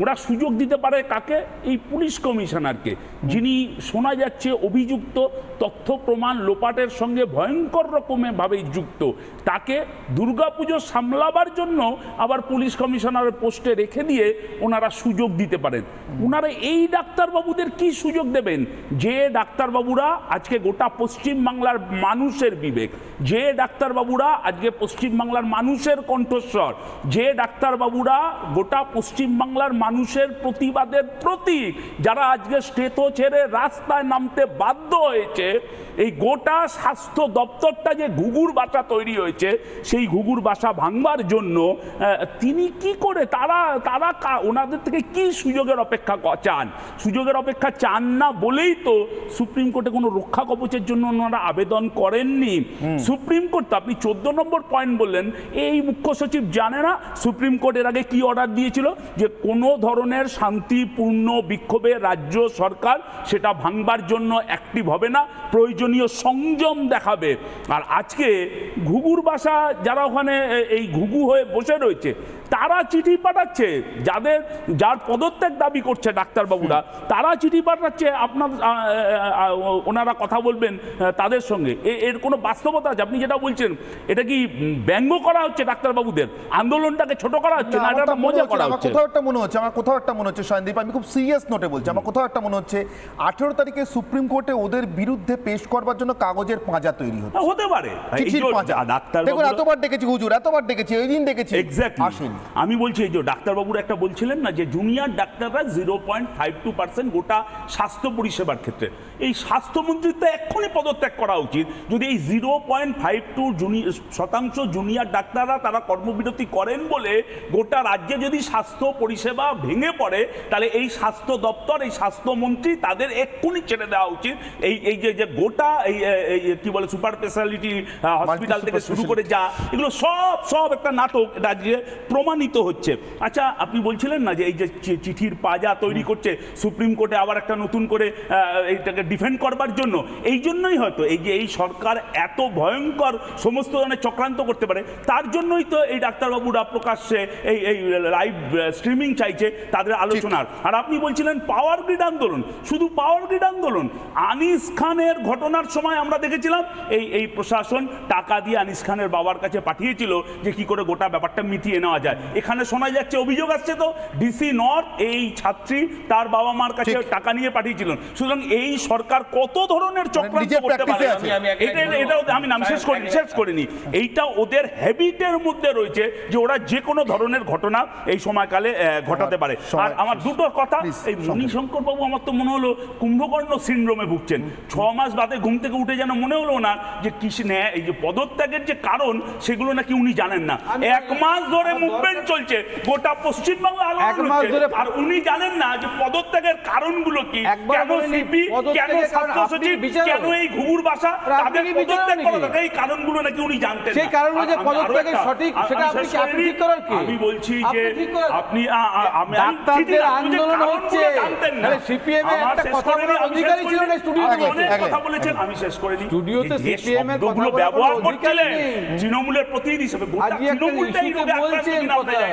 ওরা সুযোগ দিতে পারে কাকে? এই পুলিশ কমিশনারকে, যিনি শোনা যাচ্ছে অভিযুক্ত, তথ্য প্রমাণ লোপাটের সঙ্গে ভয়ঙ্কর রকমের ভাবে যুক্ত। তাকে দুর্গাপুজো সামলাবার জন্য আবার পুলিশ কমিশনারের পোস্টে রেখে দিয়ে ওনারা সুযোগ দিতে পারেন। ওনারা এই ডাক্তারবাবুদের কি সুযোগ দেবেন? যে ডাক্তারবাবুরা আজকে গোটা পশ্চিমবাংলার মানুষের বিবেক, যে ডাক্তারবাবুরা আজকে পশ্চিমবাংলার মানুষের কণ্ঠস্বর, যে ডাক্তারবাবুরা গোটা পশ্চিমবাংলার মানুষের প্রতিবাদের প্রতীক, যারা আজকে স্টেথো ছেড়ে রাস্তায় নামতে বাধ্য হয়েছে। এই গোটা স্বাস্থ্য দপ্তরটা যে ঘুঘুর বাসা তৈরি হয়েছে, সেই ঘুঘুর বাসা ভাঙবার জন্য তিনি কি করে, তারা ওনাদের থেকে কি সুযোগের অপেক্ষা চান? সুযোগের অপেক্ষা চান না বলেই তো সুপ্রিম কোর্টে কোনো রক্ষা কবচের জন্য ওনারা আবেদন করেননি। সুপ্রিম কোর্ট, আপনি 14 নম্বর পয়েন্ট বললেন, এই মুখ্য সচিব জানে না সুপ্রিম কোর্ট এর আগে কি অর্ডার দিয়েছিল, যে কোনো ধরনের শান্তিপূর্ণ বিক্ষোভে রাজ্য সরকার সেটা ভাঙবার জন্য অ্যাক্টিভ হবে না, প্রয়োজনীয় সংযম দেখাবে। আর আজকে ঘুঘুর বাসা যারা ওখানে এই ঘুঘু হয়ে বসে রয়েছে, তারা চিঠি পাঠাচ্ছে, যার পদত্যাগ দাবি করছে ডাক্তারবাবুরা, তারা চিঠি পাঠাচ্ছে আপনার, ওনারা কথা বলবেন তাদের সঙ্গে। এর কোনো বাস্তবতা আছে? আপনি যেটা বলছেন, এটা কি ব্যঙ্গ করা হচ্ছে ডাক্তারবাবুদের, আন্দোলনটাকে ছোট করা হচ্ছে, না এটা মজা করা হচ্ছে? আমার কোথাও একটা মনে হচ্ছে সন্দীপ, আমি খুব সিরিয়াস নোটে বলছি, আমার কোথাও একটা মনে হচ্ছে 18 তারিখে সুপ্রিম কোর্টে ওদের বিরুদ্ধে পেশ করবার জন্য কাগজের পাঁজা তৈরি হচ্ছে। হতে পারে, চিঠির পাঁজা। দেখুন, এতবার ডেকেছি হুজুর, এতবার ডেকেছি, ওই দিন ডেকেছি, আসেন। আমি বলছি, এই যে ডাক্তারবাবুরা একটা বলছিলেন না, যে জুনিয়র ডাক্তাররা 0.52% গোটা স্বাস্থ্য পরিষেবার ক্ষেত্রে, এই স্বাস্থ্যমন্ত্রীর তো এক্ষুনি পদত্যাগ করা উচিত। যদি এই 0.52% জুনিয়র ডাক্তাররা তারা কর্মবিরতি করেন বলে গোটা রাজ্যে যদি স্বাস্থ্য পরিষেবা ভেঙে পড়ে, তাহলে এই স্বাস্থ্য দপ্তর, এই স্বাস্থ্যমন্ত্রী, তাদের এক্ষুনি ছেড়ে দেওয়া উচিত। এই যে গোটা এই কি বলে সুপার স্পেশালিটি হসপিটাল থেকে শুরু করে যা, এগুলো সব একটা নাটক রাজ্যে প্রমাণিত হচ্ছে। আচ্ছা, আপনি বলছিলেন না যে এই যে চিঠির পাঁজা তৈরি করছে সুপ্রিম কোর্টে আবার একটা নতুন করে এইটাকে ডিফেন্ড করবার জন্য, এই জন্যই হয়তো এই যে এই সরকার এত ভয়ঙ্কর সমস্ত ধরনের চক্রান্ত করতে পারে, তার জন্যই তো এই ডাক্তারবাবুরা প্রকাশ্যে এই লাইভ স্ট্রিমিং চাইছে তাদের আলোচনার। আর আপনি বলছিলেন পাওয়ার গ্রিড আন্দোলন, শুধু পাওয়ার গ্রিড আন্দোলন, আনিস খানের ঘটনার সময় আমরা দেখেছিলাম এই প্রশাসন টাকা দিয়ে আনিস খানের বাবার কাছে পাঠিয়েছিল যে কি করে গোটা ব্যাপারটা মিটিয়ে নেওয়া যায়। এখানে শোনা যাচ্ছে, অভিযোগ আসছে তো, ডিসি নর্থ এই ছাত্রী তার বাবা মার কাছে টাকা নিয়ে পাঠিয়েছিলেন। সুতরাং এই সরকার কত ধরনের চক্রান্ত করতে পারে, এটাও আমি নাম শেষ করিনি, এইটা ওদের হ্যাবিটের মধ্যে রয়েছে যে ওরা যে কোনো ধরনের ঘটনা এই সময়কালে ঘটাতে পারে। আর আমার দুটো কথা, এই মণিশঙ্কর বাবু আমার তো মনে হলো কুম্ভকর্ণ সিনড্রোমে ভুগছেন। 6 মাস বাদে ঘুম থেকে উঠে যেন মনে হলো না যে এই যে পদত্যাগের যে কারণ সেগুলো নাকি উনি জানেন না। 1 মাস ধরে মুভমেন্ট চলছে, গোটা পশ্চিমবাংলা আর উনি জানেন না যে পদত্যাগের কারণগুলো কি, কেন সিপি, কেন স্বাস্থ্য সচিব, কেন এই ঘুঘুর বাসা তাদের পদত্যাগ করা দরকার, এই কারণগুলো নাকি উনি জানতেন। সেই কারণগুলো যে পদত্যাগের সঠিক, সেটা আপনি ঠিক করার কি? আমি বলছি যে আপনি ডাক্তারদের আন্দোলন হচ্ছে, তাহলে সিপিএম এর একটা কথা বলার অধিকারই ছিল না স্টুডিওতে বসে। কথা বলেছেন, আমি শেষ করে নি। স্টুডিওতে সিপিএম এর কথা ব্যবহার করছিলেন তৃণমূলের প্রতিনিধি হিসেবে, গোটা তৃণমূলটাই বলছেন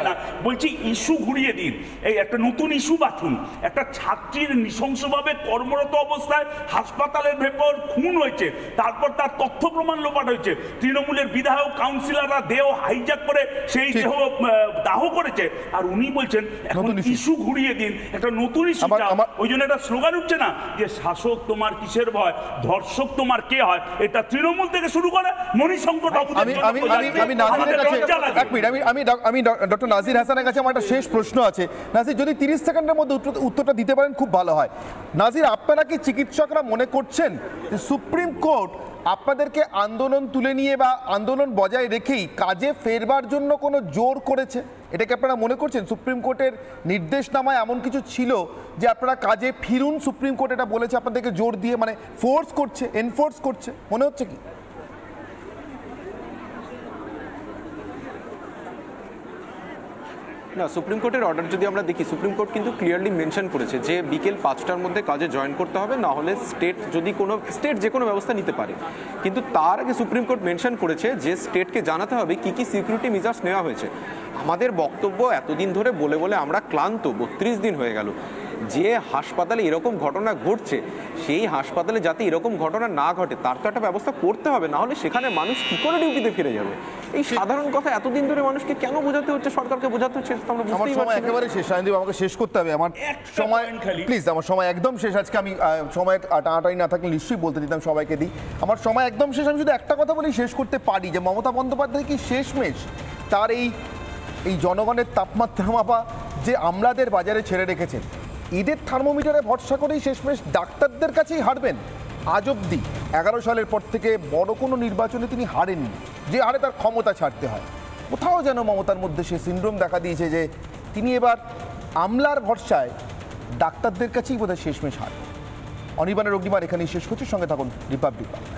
না, বলছি ইস্যু ঘুরিয়ে দিন, এই একটা নতুন ইস্যু বাছুন। একটা ছাত্রীর নৃশংসভাবে কর্মরত অবস্থায় হাসপাতালের ভেতর খুন হয়েছে, তারপর তার তথ্য প্রমাণ লোপাট হয়েছে, তৃণমূলের বিধায়ক কাউন্সিলররা দেহ হাইজ্যাক করে সেই দেহ দাহ করেছে, আর উনি বলছেন এখন ইস্যু ঘুরিয়ে দিন, একটা নতুন ইস্যু। ওই জন্য একটা স্লোগান উঠছে না যে শাসক তোমার কিসের ভয়, ধর্ষক তোমার কে হয়, এটা তৃণমূল থেকে শুরু করে মণিশঙ্কর বাবু। আমি ডক্টর নাজির হাসানের কাছে আমার একটা শেষ প্রশ্ন আছে। নাজির, যদি 30 সেকেন্ডের মধ্যে উত্তরটা দিতে পারেন খুব ভালো হয়। নাজির, আপনারা কি চিকিৎসকরা মনে করছেন যে সুপ্রিম কোর্ট আপনাদেরকে আন্দোলন তুলে নিয়ে বা আন্দোলন বজায় রেখেই কাজে ফেরবার জন্য কোনো জোর করেছে? এটাকে আপনারা মনে করছেন সুপ্রিম কোর্টের নির্দেশনামায় এমন কিছু ছিল যে আপনারা কাজে ফিরুন, সুপ্রিম কোর্ট এটা বলেছে, আপনাদেরকে জোর দিয়ে মানে ফোর্স করছে, এনফোর্স করছে, মনে হচ্ছে কি? না, সুপ্রিম কোর্টের অর্ডার যদি আমরা দেখি, সুপ্রিম কোর্ট কিন্তু ক্লিয়ারলি মেনশন করেছে যে বিকেল 5টার মধ্যে কাজে জয়েন করতে হবে, না হলে স্টেট যে কোনো ব্যবস্থা নিতে পারে। কিন্তু তার আগে সুপ্রিম কোর্ট মেনশন করেছে যে স্টেটকে জানাতে হবে কি কি সিকিউরিটি মেজার্স নেওয়া হয়েছে। আমাদের বক্তব্য এতদিন ধরে বলে বলে আমরা ক্লান্ত, 32 দিন হয়ে গেল। যে হাসপাতালে এরকম ঘটনা ঘটছে, সেই হাসপাতালে যাতে এরকম ঘটনা না ঘটে তার তো একটা ব্যবস্থা করতে হবে, না হলে সেখানে মানুষ কি করে ডিউটিতে ফিরে যাবে? এই সাধারণ কথা এতদিন ধরে মানুষকে কেন বোঝাতে হচ্ছে, সরকারকে বোঝাতে হচ্ছে, আমার সময় একেবারে শেষ। সায়নদীপ, আমাকে শেষ করতে হবে, আমার সময় প্লিজ, আমার সময় একদম শেষ। আজকে আমি সময় টানাটানি না থাকলে নিশ্চয়ই বলতে দিতাম, সবাইকে দিই। আমার সময় একদম শেষ। আমি শুধু একটা কথা বলি, শেষ করতে পারি, যে মমতা বন্দ্যোপাধ্যায় কি শেষমেশ তার এই জনগণের তাপমাত্রা মাপা যে আমলাদের বাজারে ছেড়ে রেখেছেন, ঈদের থার্মোমিটারে ভরসা করেই শেষমেশ ডাক্তারদের কাছেই হারবেন। আজ অবধি 11 সালের পর থেকে বড় কোনো নির্বাচনে তিনি হারেননি, যে হারে তার ক্ষমতা ছাড়তে হয়। কোথাও যেন মমতার মধ্যে সে সিনড্রোম দেখা দিয়েছে যে তিনি এবার আমলার ভরসায় ডাক্তারদের কাছেই বোধহয় শেষমেশ হার। অনির্বাণের অগ্নিমান এখানেই শেষ করছি। সঙ্গে থাকুন রিপাবলিক বাংলা।